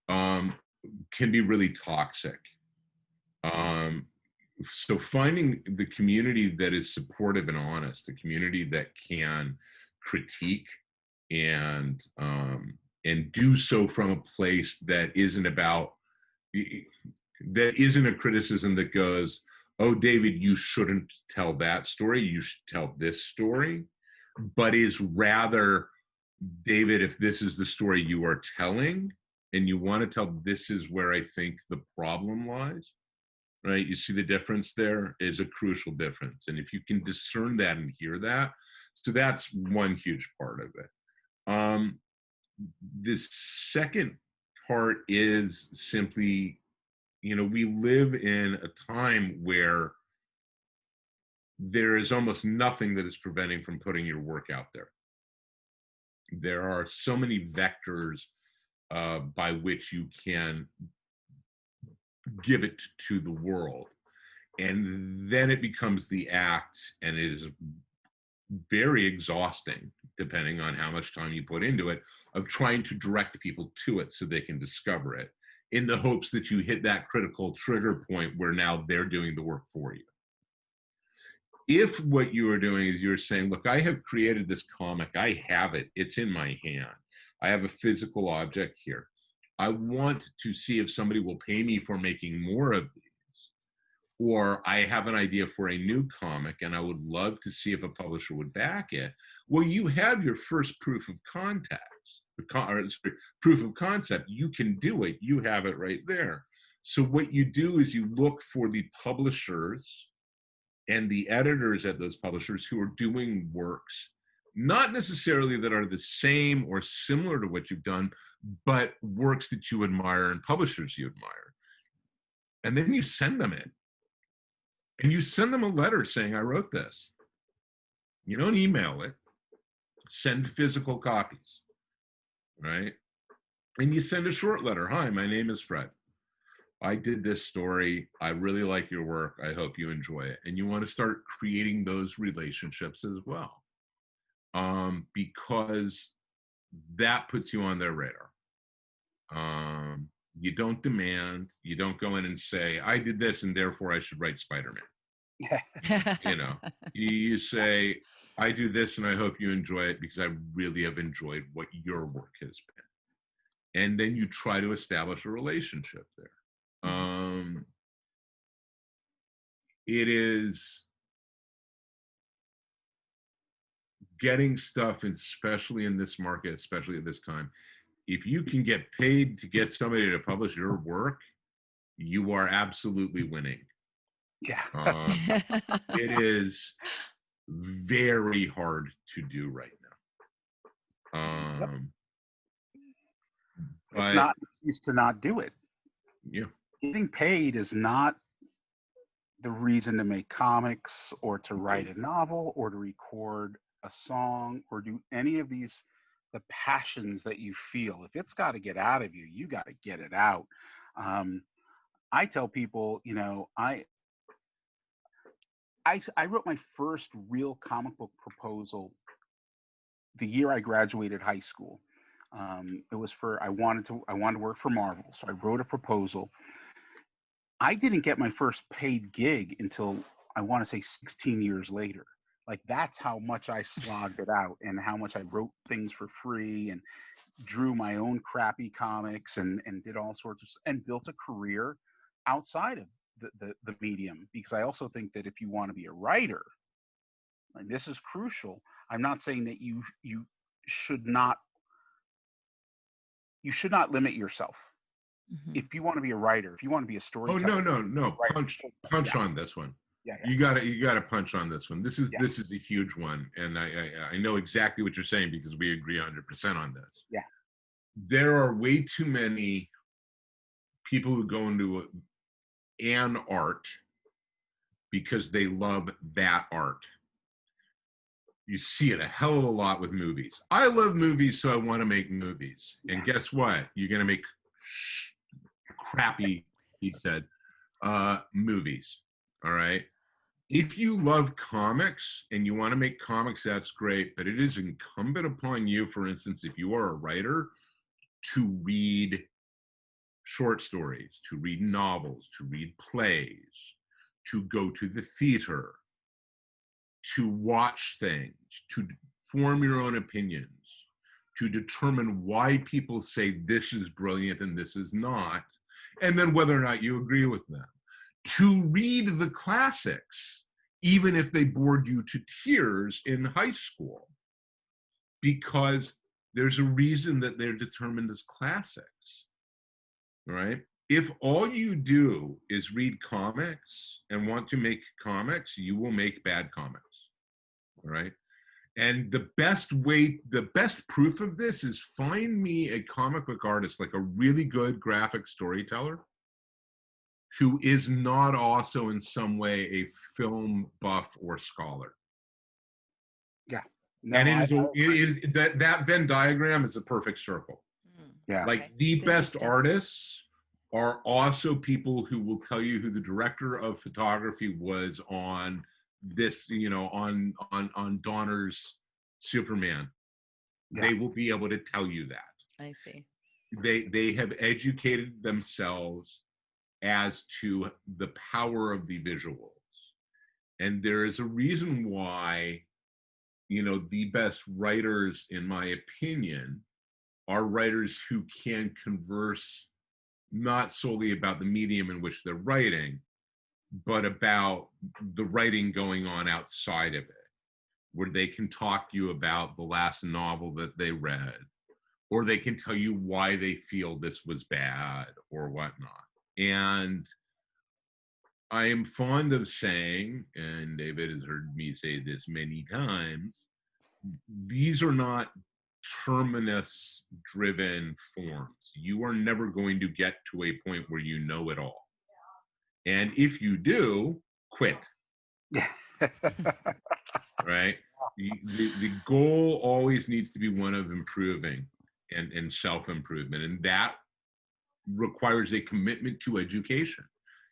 can be really toxic. So finding the community that is supportive and honest, a community that can critique and do so from a place that isn't about, that isn't a criticism that goes, oh, David, you shouldn't tell that story, you should tell this story, but is rather, David, if this is the story you are telling and you want to tell, this is where I think the problem lies, right? You see the difference there is a crucial difference. And if you can discern that and hear that, so that's one huge part of it. The second part is simply, we live in a time where there is almost nothing that is preventing from putting your work out there. There are so many vectors by which you can give it to the world. And then it becomes the act, and it is very exhausting, depending on how much time you put into it, of trying to direct people to it so they can discover it, in the hopes that you hit that critical trigger point where now they're doing the work for you. If what you are doing is you're saying, look, I have created this comic, I have it, it's in my hand, I have a physical object here, I want to see if somebody will pay me for making more of these, or I have an idea for a new comic and I would love to see if a publisher would back it. Well, you have your first proof of proof of concept. You can do it. You have it right there. So what you do is you look for the publishers and the editors at those publishers who are doing works, not necessarily that are the same or similar to what you've done, but works that you admire and publishers you admire. And then you send them in. And you send them a letter saying, I wrote this. You don't email it. Send physical copies, right? And you send a short letter. Hi, my name is Fred. I did this story. I really like your work. I hope you enjoy it. And you want to start creating those relationships as well, because that puts you on their radar. You don't demand. You don't go in and say, I did this and therefore I should write Spider-Man. You say, I do this and I hope you enjoy it because I really have enjoyed what your work has been. And then you try to establish a relationship there. It is getting stuff, especially in this market, especially at this time. If you can get paid to get somebody to publish your work, you are absolutely winning. Yeah. It is very hard to do right now. Yep. It's not an excuse to not do it. Yeah. Getting paid is not the reason to make comics or to write a novel or to record a song or do any of these, the passions that you feel. If it's got to get out of you, you got to get it out. I tell people, you know, I wrote my first real comic book proposal the year I graduated high school. It was for I wanted to work for Marvel, so I wrote a proposal. I didn't get my first paid gig until I want to say 16 years later. Like that's how much I slogged it out and how much I wrote things for free and drew my own crappy comics and did all sorts of and built a career outside of the medium, because I also think that if you want to be a writer, and this is crucial, I'm not saying that you should not limit yourself. Mhm. If you want to be a writer, if you want to be a Oh, storyteller, no. writer, Punch yeah, on this one. yeah, You gotta punch on this one. This is yeah, a huge one, and I know exactly what you're saying because we agree 100% on this. yeah, There are way too many people who go into an art because they love that art. You see it a hell of a lot with movies. I love movies, so I want to make movies. yeah. And guess what? You're gonna make crappy, he said, movies. All right. If you love comics and you want to make comics, that's great. But it is incumbent upon you, for instance, if you are a writer, to read short stories, to read novels, to read plays, to go to the theater, to watch things, to form your own opinions, to determine why people say this is brilliant and this is not, and then whether or not you agree with them. To read the classics, even if they bored you to tears in high school, because there's a reason that they're determined as classics, right? If all you do is read comics and want to make comics, you will make bad comics, right? And the best proof of this is find me a comic book artist, like a really good graphic storyteller, who is not also in some way a film buff or scholar. Yeah. No, And I it is that Venn diagram is a perfect circle. yeah. Like Okay. the It's best interesting. artists are also people who will tell you who the director of photography was on this, you know, on Donner's Superman. Yeah. They will be able to tell you that. I see. They have educated themselves as to the power of the visuals. And there is a reason why, you know, the best writers, in my opinion, are writers who can converse not solely about the medium in which they're writing, but about the writing going on outside of it, where they can talk to you about the last novel that they read, or they can tell you why they feel this was bad or whatnot. And I am fond of saying, and David has heard me say this many times, these are not terminus driven forms. You are never going to get to a point where you know it all. And if you do, quit, Yeah. right? The goal always needs to be one of improving and self-improvement. And that requires a commitment to education.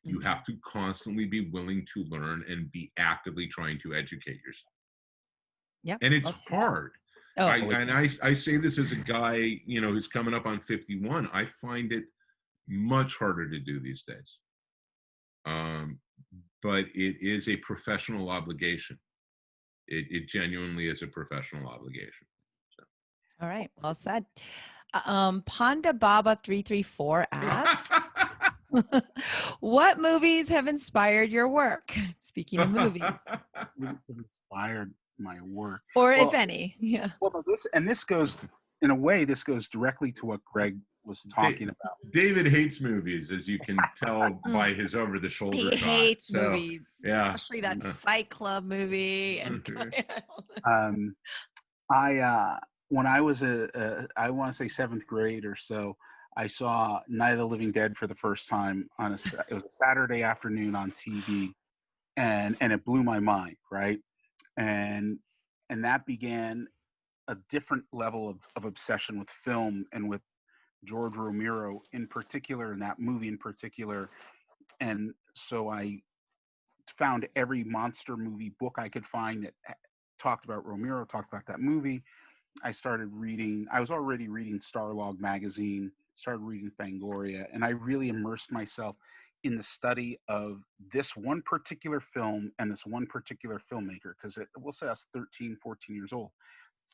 You Mhm. have to constantly be willing to learn and be actively trying to educate yourself. Yep. And it's Well said. hard. Oh, I say this as a guy, you know, who's coming up on 51. I find it much harder to do these days. But it is a professional obligation. It genuinely is a professional obligation. So. all right. Well said. Panda Baba 334 asks, what movies have inspired your work? Speaking of movies, Inspired my work. or if Well, any. Yeah. well, this goes, in a way, this goes directly to what Greg was talking about. David hates movies, as you can tell by his over-the-shoulder He shot. hates So, movies, yeah. especially that Fight Club movie. And Um, when I was I want to say 7th grade or so, I saw Night of the Living Dead for the first time it was a Saturday afternoon on TV, and it blew my mind, right? And that began a different level of obsession with film and with George Romero in particular, and that movie in particular, and so I found every monster movie book I could find that talked about Romero, talked about that movie. I started reading, I was already reading Starlog magazine, started reading Fangoria, and I really immersed myself in the study of this one particular film and this one particular filmmaker, because we'll say I was 13, 14 years old.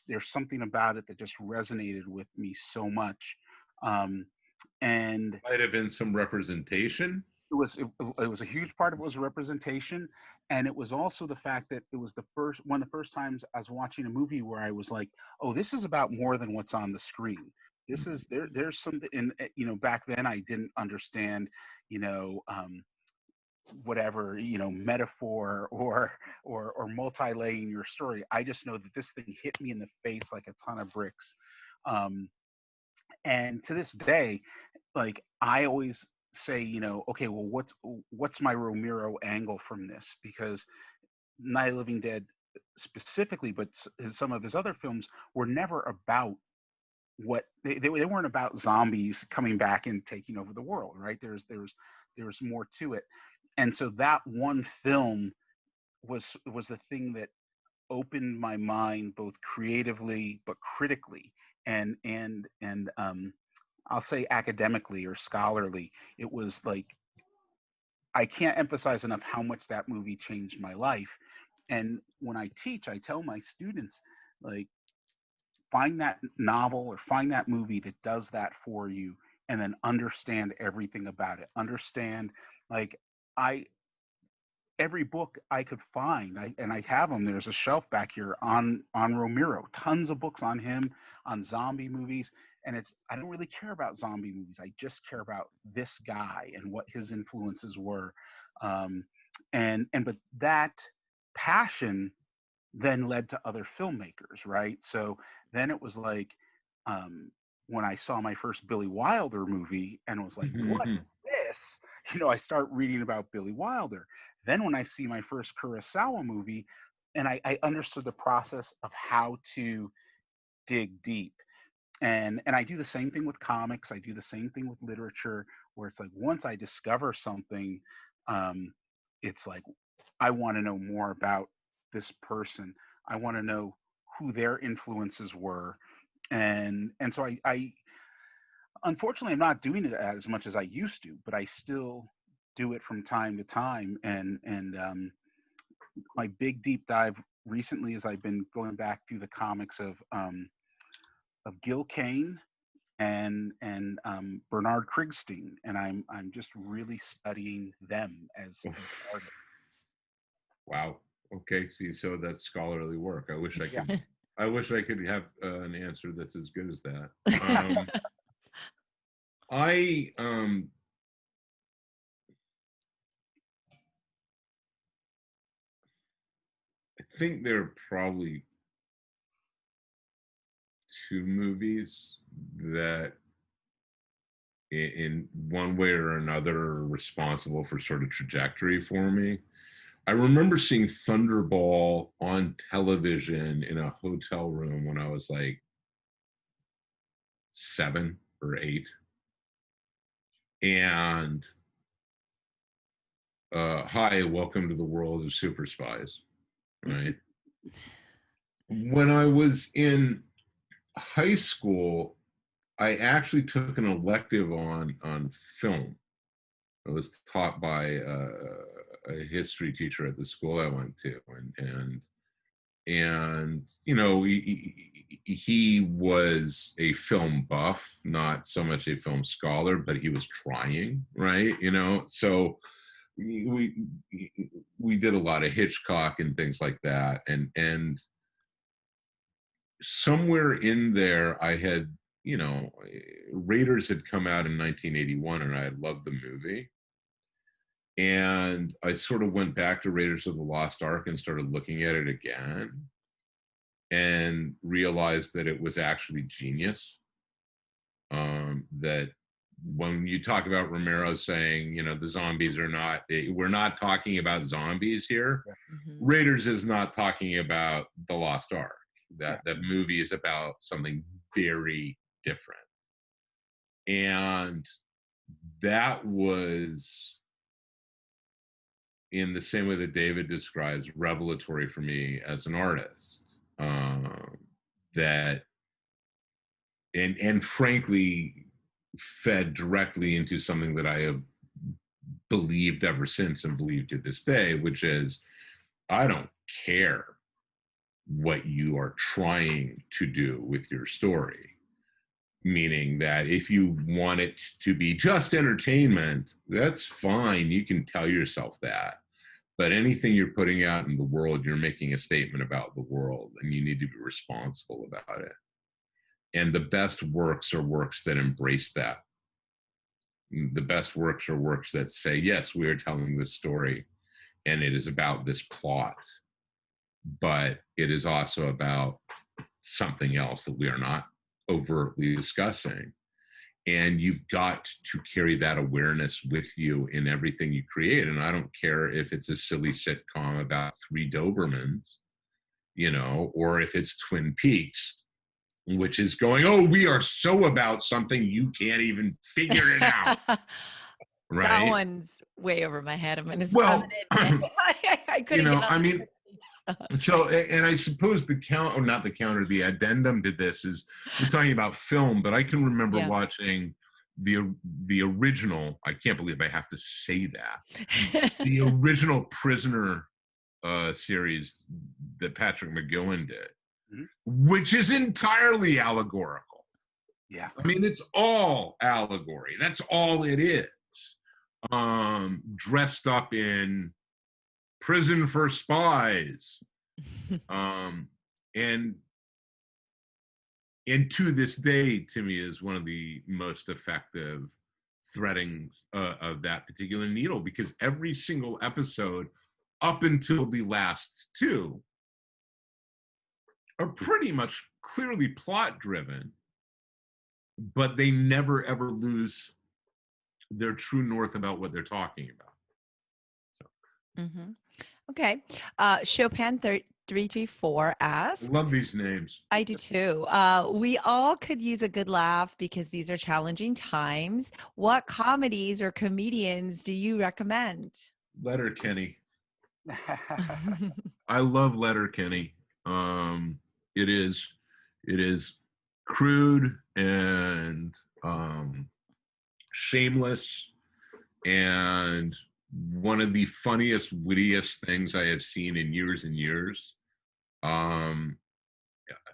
There's something about it that just resonated with me so much. And Might have been some representation. it was a huge part of it was representation, and it was also the fact that it was one of the first times I was watching a movie where I was like, oh, this is about more than what's on the screen. This is there's something in, back then I didn't understand, whatever, metaphor or multi-laying your story. I just know that this thing hit me in the face like a ton of bricks. And to this day, like, I always say, okay, well, what's my Romero angle from this? Because Night of the Living Dead specifically, but some of his other films were never about what they weren't about zombies coming back and taking over the world, right? There's more to it. And so that one film was the thing that opened my mind both creatively but critically, and I'll say academically or scholarly. It was like, I can't emphasize enough how much that movie changed my life. And when I teach, I tell my students, like, find that novel or find that movie that does that for you, and then understand everything about it. Understand, like, every book I could find, and I have them. There's a shelf back here on Romero, tons of books on him, on zombie movies. And I don't really care about zombie movies. I just care about this guy and what his influences were. But that passion then led to other filmmakers, right? So then it was like, when I saw my first Billy Wilder movie and was like, what is this? I start reading about Billy Wilder. Then when I see my first Kurosawa movie, and I understood the process of how to dig deep. And I do the same thing with comics. I do the same thing with literature, where it's like, once I discover something, it's like, I want to know more about this person. I want to know who their influences were. And so I unfortunately, I'm not doing it as much as I used to, but I still do it from time to time. And my big deep dive recently is I've been going back through the comics of Gil Kane and Bernard Krigstein, and I'm just really studying them as artists. Wow. Okay. See, so that's scholarly work. I wish I could. Yeah. I wish I could have an answer that's as good as that. I think there are probably two movies that in one way or another are responsible for sort of trajectory for me. I remember seeing Thunderball on television in a hotel room when I was like 7 or 8. And hi, welcome to the world of super spies, right? When I was in high school, I actually took an elective on film. I was taught by a history teacher at the school I went to, and he was a film buff, not so much a film scholar, but he was trying, right? So we did a lot of Hitchcock and things like that, and somewhere in there I had, Raiders had come out in 1981, and I had loved the movie. And I sort of went back to Raiders of the Lost Ark and started looking at it again and realized that it was actually genius. That when you talk about Romero saying, the zombies are not, we're not talking about zombies here. Mm-hmm. Raiders is not talking about the Lost Ark. That movie is about something very different. And that was in the same way that David describes, revelatory for me as an artist. That and frankly fed directly into something that I have believed ever since and believe to this day, which is I don't care what you are trying to do with your story. Meaning that if you want it to be just entertainment, that's fine. You can tell yourself that. But anything you're putting out in the world, you're making a statement about the world, and you need to be responsible about it. And the best works are works that embrace that. The best works are works that say, yes, we are telling this story, and it is about this plot, but it is also about something else that we are not overtly discussing. And you've got to carry that awareness with you in everything you create. And I don't care if it's a silly sitcom about three Dobermans, or if it's Twin Peaks, which is going, oh, we are so about something you can't even figure it out. Right? That one's way over my head. I'm gonna admit, I couldn't get on. So, and I suppose the addendum to this is we're talking about film, but I can remember watching the original, I can't believe I have to say that, the original Prisoner series that Patrick McGowan did, which is entirely allegorical. Yeah. I mean, it's all allegory. That's all it is. Dressed up in Prison for Spies. And to this day, to me, is one of the most effective threading of that particular needle, because every single episode up until the last two are pretty much clearly plot driven, but they never ever lose their true north about what they're talking about. Okay. Chopin 334 asks. I love these names. I do too. We all could use a good laugh because these are challenging times. What comedies or comedians do you recommend? Letterkenny. I love Letterkenny. It is crude and shameless, and one of the funniest, wittiest things I have seen in years and years. And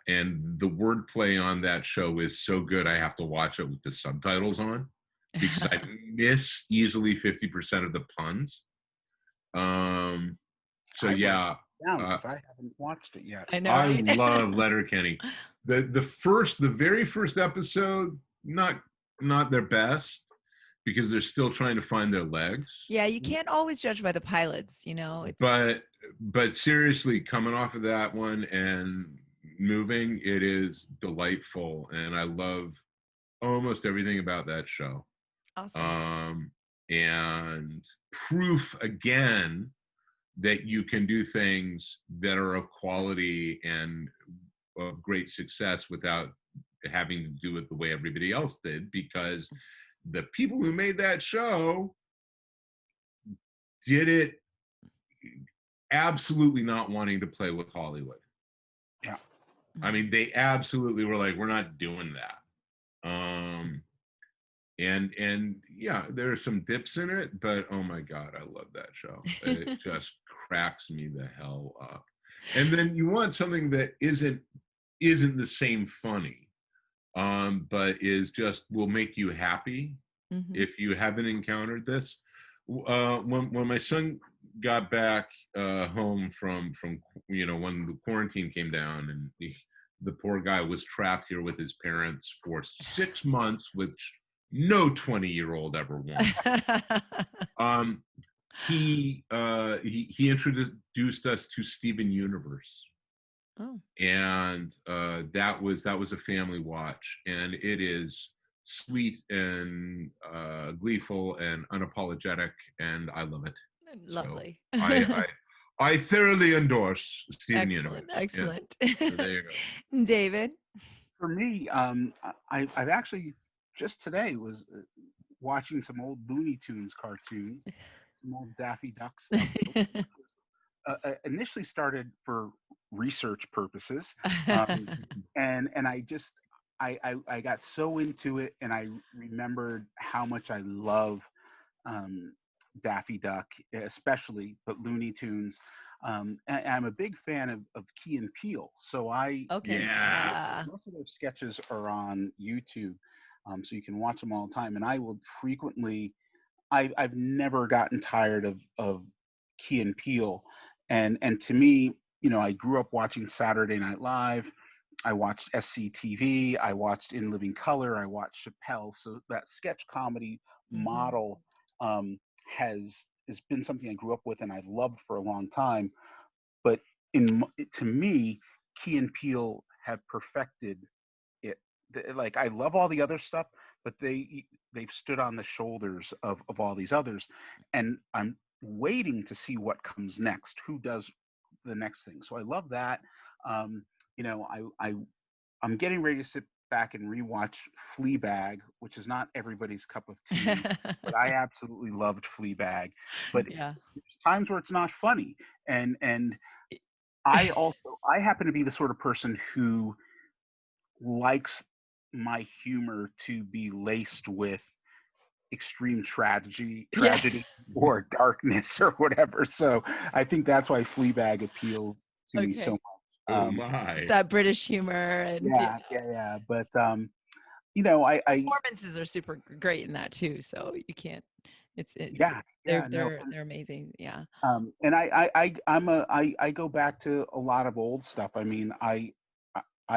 the wordplay on that show is so good, I have to watch it with the subtitles on because I miss easily 50% of the puns. So yeah. Because I haven't watched it yet. I know, right? I love Letterkenny. The very first episode, not their best, because they're still trying to find their legs. Yeah, you can't always judge by the pilots, But seriously, coming off of that one and moving, it is delightful, and I love almost everything about that show. Awesome. And proof again that you can do things that are of quality and of great success without having to do it the way everybody else did, because the people who made that show did it absolutely not wanting to play with Hollywood. Yeah. I mean, they absolutely were like, we're not doing that. And yeah, there are some dips in it, but oh my God, I love that show. It just cracks me the hell up. And then you want something that isn't the same funny, but is just will make you happy. If you haven't encountered this. When my son got back home from when the quarantine came down, and the poor guy was trapped here with his parents for 6 months, which no 20-year-old ever wants. He introduced us to Steven Universe. Oh. And that was a family watch, and it is sweet and gleeful and unapologetic, and I love it. Lovely. So I thoroughly endorse Steven Universe. Excellent. Yeah. So there you go. David? For me, I've actually just today was watching some old Looney Tunes cartoons. some old Daffy Duck stuff. Initially started for research purposes, and I got so into it, and I remembered how much I love Daffy Duck, especially, but Looney Tunes. And I'm a big fan of Key and Peele, so Okay. Yeah. most of their sketches are on YouTube, so you can watch them all the time. And I will frequently, I've never gotten tired of Key and Peele, and to me, I grew up watching Saturday Night Live. I watched SCTV. I watched In Living Color. I watched Chappelle. So that sketch comedy model has been something I grew up with and I've loved for a long time. But to me, Key and Peele have perfected it. Like, I love all the other stuff, but they've stood on the shoulders of all these others, and I'm waiting to see what comes next. Who does the next thing? So I love that. I'm getting ready to sit back and rewatch Fleabag, which is not everybody's cup of tea, but I absolutely loved Fleabag. But Yeah. there's times where it's not funny, and I happen to be the sort of person who likes my humor to be laced with extreme tragedy or darkness or whatever. So I think that's why Fleabag appeals to me so much. Oh It's my. that British humor and Yeah. But I performances are super great in that too. So you can't. It's they're amazing. Yeah. And I go back to a lot of old stuff. I mean, I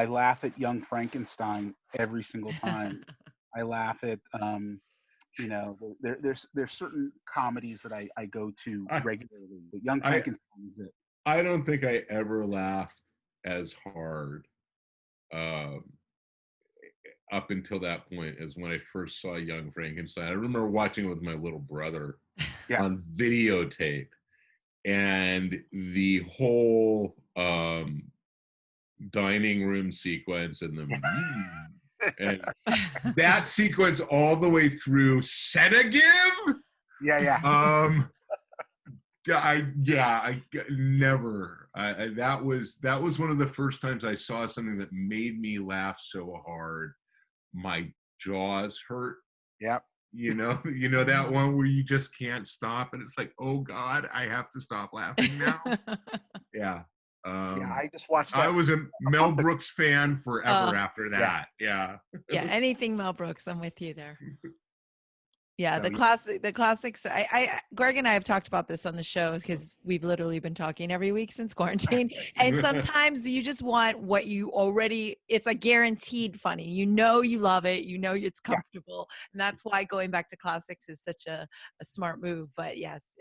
laugh at Young Frankenstein every single time. I laugh at there's certain comedies that I go to regularly, but Young Frankenstein is it. I don't think I ever laughed as hard up until that point as when I first saw Young Frankenstein. I remember watching it with my little brother on videotape, and the whole dining room sequence and and that sequence all the way through Sedative. I never. That was one of the first times I saw something that made me laugh so hard my jaws hurt. Yep. You know that one where you just can't stop, and it's like, oh God, I have to stop laughing now. Yeah. I just watched that. I was a Mel Brooks fan forever after that. Yeah. Anything Mel Brooks, I'm with you there. Yeah, the classics. Greg and I have talked about this on the show because we've literally been talking every week since quarantine. And sometimes you just want what you already, it's a guaranteed funny. You love it. It's comfortable. And that's why going back to classics is such a smart move. But yes,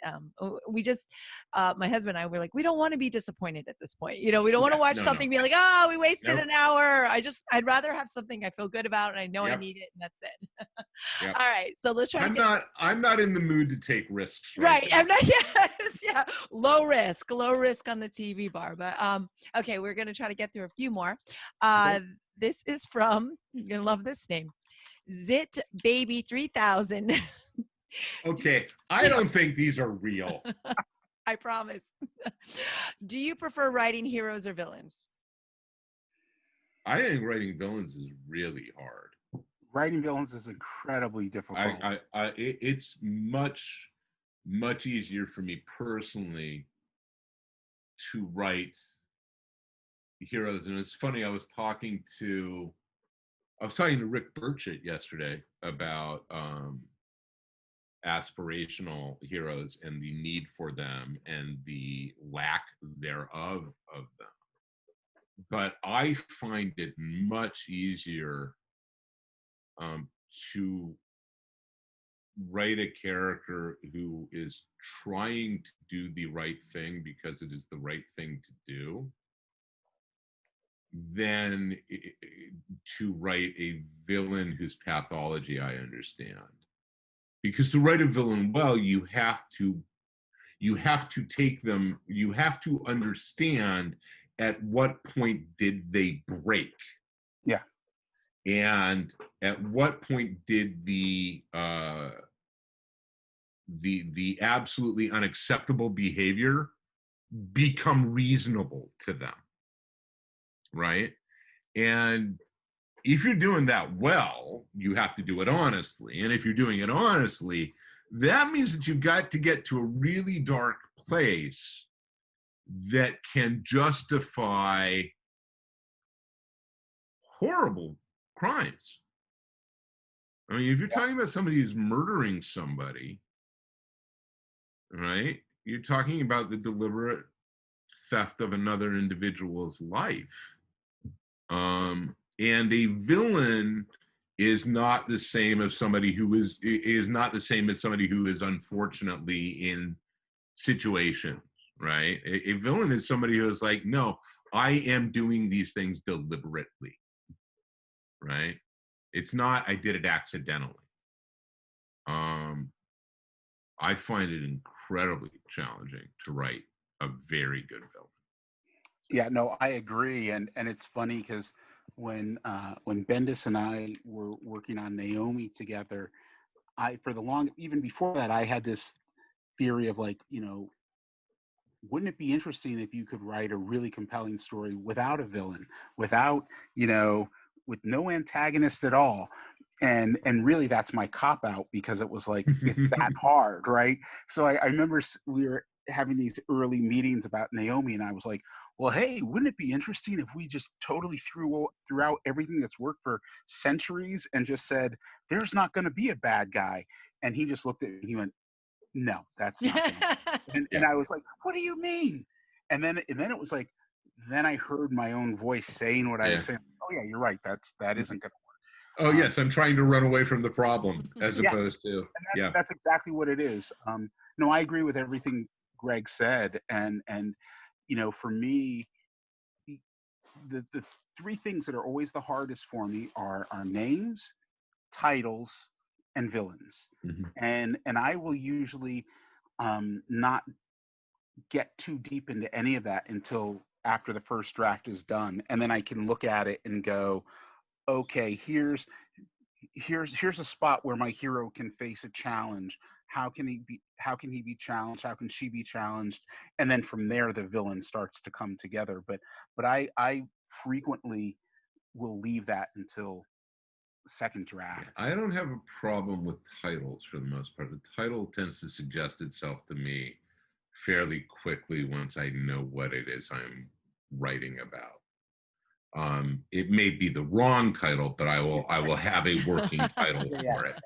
we just, my husband and I were like, we don't want to be disappointed at this point. We don't want to watch something and be like, oh, we wasted an hour. I'd rather have something I feel good about and I know I need it, and that's it. All right. So let's try. I'm not in the mood to take risks. Right. I'm not. Yes. Yeah. Low risk on the TV bar. But okay, we're gonna try to get through a few more. This is from. You're gonna love this name, Zit Baby 3000. Okay, I don't think these are real. I promise. Do you prefer writing heroes or villains? I think writing villains is really hard. Writing villains is incredibly difficult. It's much easier for me personally to write heroes. And it's funny, I was talking to Rick Burchett yesterday about aspirational heroes and the need for them and the lack thereof of them. But I find it much easier to write a character who is trying to do the right thing because it is the right thing to do than to write a villain whose pathology I understand. Because to write a villain well, you have to take them, you have to understand at what point did they break. Yeah. And at what point did the the absolutely unacceptable behavior become reasonable to them, right? And if you're doing that well, you have to do it honestly. And if you're doing it honestly, that means that you've got to get to a really dark place that can justify horrible crimes. I mean, if you're talking about somebody who's murdering somebody, right, you're talking about the deliberate theft of another individual's life. And a villain is not the same as somebody who is not the same as somebody who is unfortunately in situations, right? A villain is somebody who is like, no, I am doing these things deliberately, right? It's not I did it accidentally. I find it incredibly challenging to write a very good villain. Yeah, no, I agree, and it's funny because when Bendis and I were working on Naomi together, even before that, I had this theory of like, wouldn't it be interesting if you could write a really compelling story without a villain, without, with no antagonist at all? And really that's my cop out, because it was like, it's that hard, right? So I remember we were having these early meetings about Naomi, and I was like, well, hey, wouldn't it be interesting if we just totally threw out everything that's worked for centuries and just said, there's not going to be a bad guy? And he just looked at me and he went, no, that's not going to happen. And I was like, what do you mean? And then it was like, then I heard my own voice saying what I was saying. Oh yeah, you're right. That isn't going to work. Oh yes, I'm trying to run away from the problem as opposed to that's exactly what it is. No, I agree with everything Greg said, and for me, the three things that are always the hardest for me are names, titles, and villains. And I will usually not get too deep into any of that until after the first draft is done, and then I can look at it and go, okay, here's a spot where my hero can face a challenge. How can he be challenged? How can she be challenged? And then from there the villain starts to come together. But I frequently will leave that until second draft. I don't have a problem with titles for the most part. The title tends to suggest itself to me fairly quickly once I know what it is I'm writing about. It may be the wrong title, but I will have a working title for it.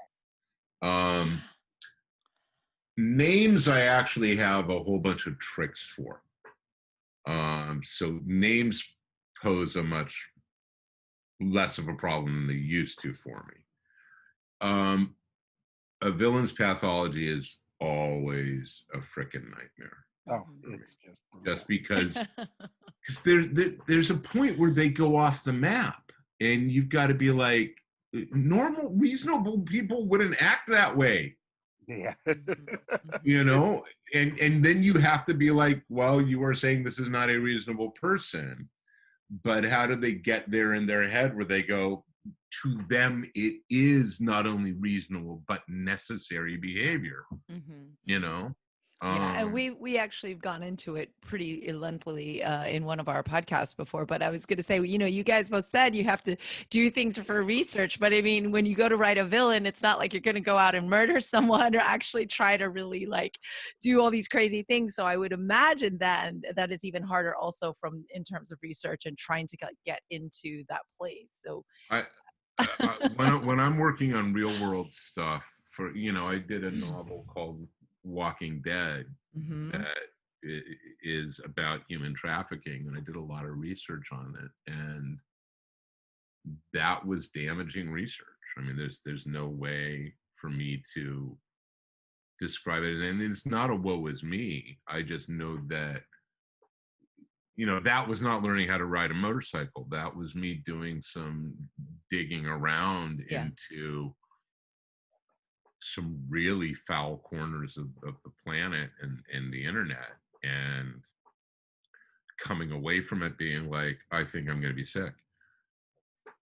Names I actually have a whole bunch of tricks for. So names pose a much less of a problem than they used to for me. A villain's pathology is always a frickin' nightmare. Oh, it's just because there's a point where they go off the map, and you've got to be like, normal, reasonable people wouldn't act that way. Yeah. And then you have to be like, well, you are saying this is not a reasonable person, but how do they get there in their head where they go, to them it is not only reasonable but necessary behavior? Yeah, and we actually have gone into it pretty lengthily in one of our podcasts before, but I was going to say, you guys both said you have to do things for research, but I mean, when you go to write a villain, it's not like you're going to go out and murder someone or actually try to really do all these crazy things. So I would imagine then that is even harder also in terms of research and trying to get into that place. So when I'm working on real world stuff I did a novel called Walking Dead that is about human trafficking, and I did a lot of research on it, and that was damaging research. I mean, there's no way for me to describe it, and it's not a woe is me. I just know that that was not learning how to ride a motorcycle. That was me doing some digging around into some really foul corners of the planet and the internet, and coming away from it being like, I think I'm going to be sick.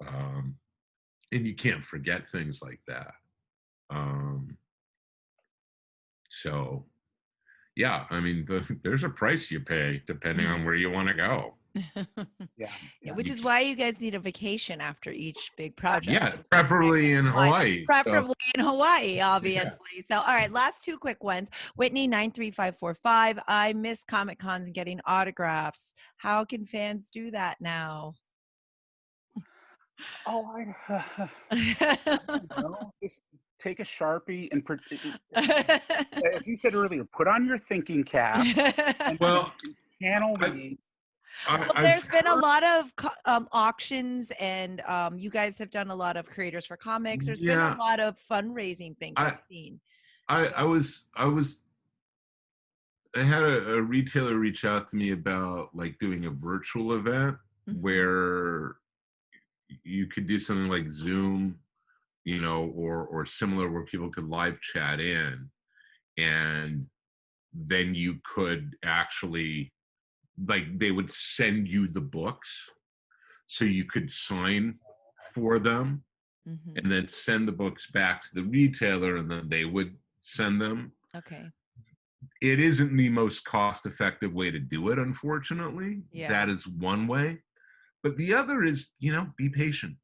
And you can't forget things like that. So, yeah, I mean, there's a price you pay depending on where you want to go. Yeah. Yeah, which is why you guys need a vacation after each big project. Yeah, preferably in Hawaii. Preferably in Hawaii, obviously. So, all right, last two quick ones. Whitney 93545. I miss Comic Cons and getting autographs. How can fans do that now? Oh, I don't know. Just take a Sharpie and, as you said earlier, put on your thinking cap and Well, channel the. Well, there's been a lot of auctions, and you guys have done a lot of creators for comics. There's been a lot of fundraising things I've seen. I had a retailer reach out to me about like doing a virtual event where you could do something like Zoom, you know, or similar, where people could live chat in, and then you could actually, like, they would send you the books so you could sign for them and then send the books back to the retailer, and then they would send them. Okay. It isn't the most cost-effective way to do it, unfortunately. Yeah. That is one way. But the other is, you know, be patient,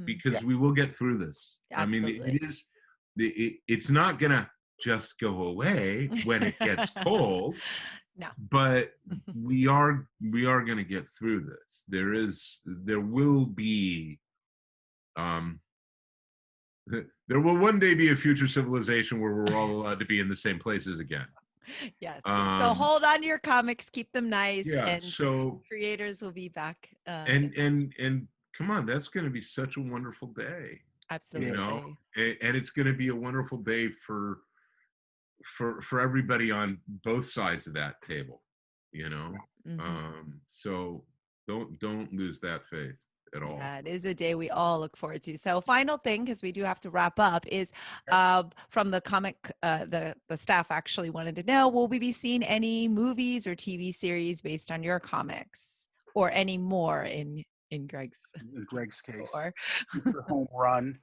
because we will get through this. Absolutely. I mean, it's not going to just go away when it gets cold. No. But we are going to get through this. There will one day be a future civilization where we're all allowed to be in the same places again. Yes. So hold on to your comics, keep them nice, and so creators will be back. And come on, that's going to be such a wonderful day. Absolutely. You know, and it's going to be a wonderful day for everybody on both sides of that table. You know, so don't lose that faith at all. Yeah, it is a day we all look forward to. So final thing, because we do have to wrap up, is from the comic, the staff actually wanted to know, will we be seeing any movies or TV series based on your comics, or any more in Greg's case? Mr. Home Run.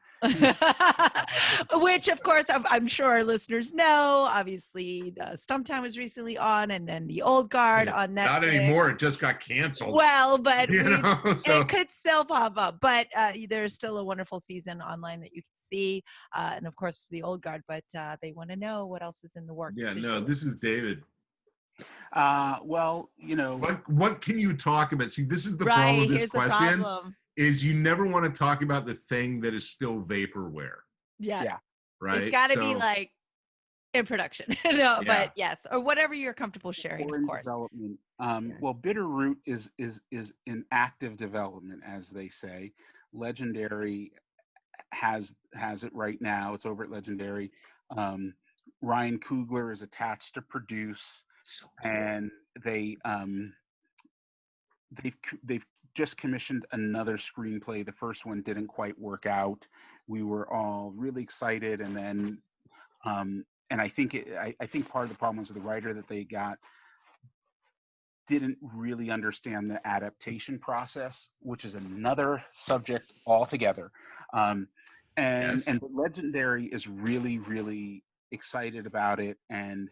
Which, of course, I'm sure our listeners know. Obviously, Stumptown was recently on, and then The Old Guard on Netflix. Not anymore. It just got canceled. Well, but so. It could still pop up. But there's still a wonderful season online that you can see. And, of course, The Old Guard. But they want to know what else is in the works. Yeah, no, this is David. Well, you know. What can you talk about? See, this is the problem with this question. Is you never want to talk about the thing that is still vaporware. Yeah. Right? It's got to be like in production. But yes, or whatever you're comfortable sharing, of course. Development. Well, Bitterroot is in active development, as they say. Legendary has it right now. It's over at Legendary. Ryan Coogler is attached to produce, and they've just commissioned another screenplay. The first one didn't quite work out. We were all really excited, and then and I think part of the problem was the writer that they got didn't really understand the adaptation process, which is another subject altogether. And Legendary is really, really excited about it, and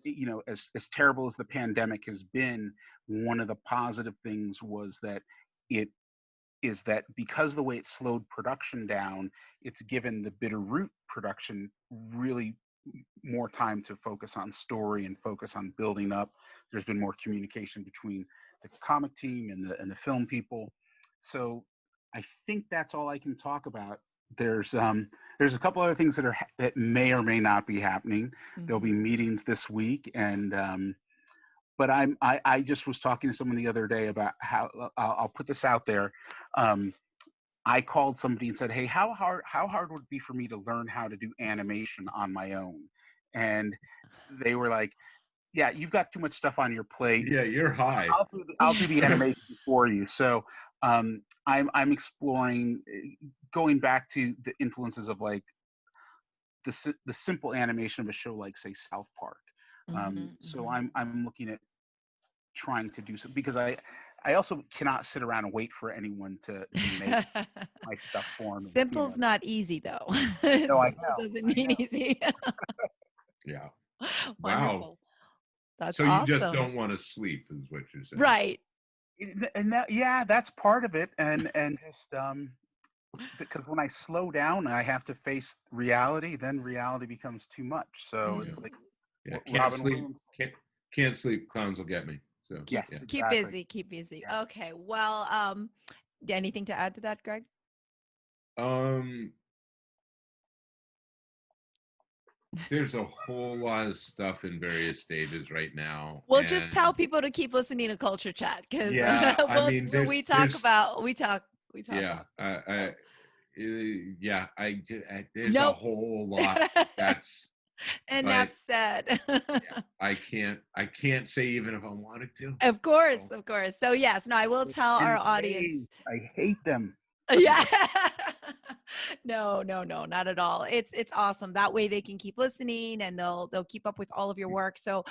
you know, as terrible as the pandemic has been, one of the positive things was that because the way it slowed production down, it's given the Bitterroot production really more time to focus on story and focus on building up. There's been more communication between the comic team and the film people. So I think that's all I can talk about. There's a couple other things that may or may not be happening. There'll be meetings this week, and but I just was talking to someone the other day about how I'll put this out there. I called somebody and said, "Hey, how hard would it be for me to learn how to do animation on my own?" And they were like, "Yeah, you've got too much stuff on your plate. Yeah, you're high. I'll do the animation for you." So I'm exploring going back to the influences of like the simple animation of a show like, say, South Park. So I'm looking at trying to do something, because I also cannot sit around and wait for anyone to make my stuff for me. Simple's not easy though. No, I Simple know. doesn't mean easy. Yeah. Wow. Wonderful. That's So you awesome. just don't want to sleep, is what you're saying. Right. And that, yeah, that's part of it. And just because when I slow down, I have to face reality. Then reality becomes too much. So it's like Yeah, what can't Robin sleep. Williams. Can't sleep. Clowns will get me. So Yes, yeah. Keep exactly. busy. Keep busy. Yeah. Okay. Well, anything to add to that, Greg? There's a whole lot of stuff in various stages right now. Well, just tell and people to keep listening to Culture Chat because Yeah, I mean, we talk. Yeah, there's a Nope. whole lot that's. Enough But said. I can't say even if I wanted to. Of course, So, of course. So yes, no, I will tell our audience. I hate them. Yeah. No, not at all. It's awesome. That way they can keep listening and they'll keep up with all of your work. So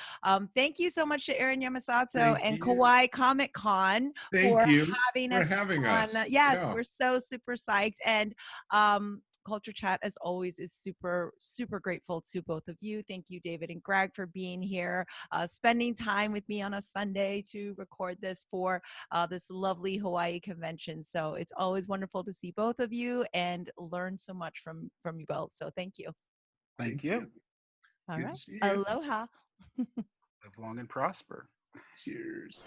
thank you so much to Aaron Yamasato Thank and you. Kauai Comic Con Thank for you having for us having on. us. Yes, Yeah. we're so super psyched. And Culture Chat, as always, is super, super grateful to both of you. Thank you, David and Greg, for being here, spending time with me on a Sunday to record this for this lovely Hawaii convention. So it's always wonderful to see both of you and learn so much from you both. So thank you. Thank you. All Good right. to see you. Aloha. Live long and prosper. Cheers.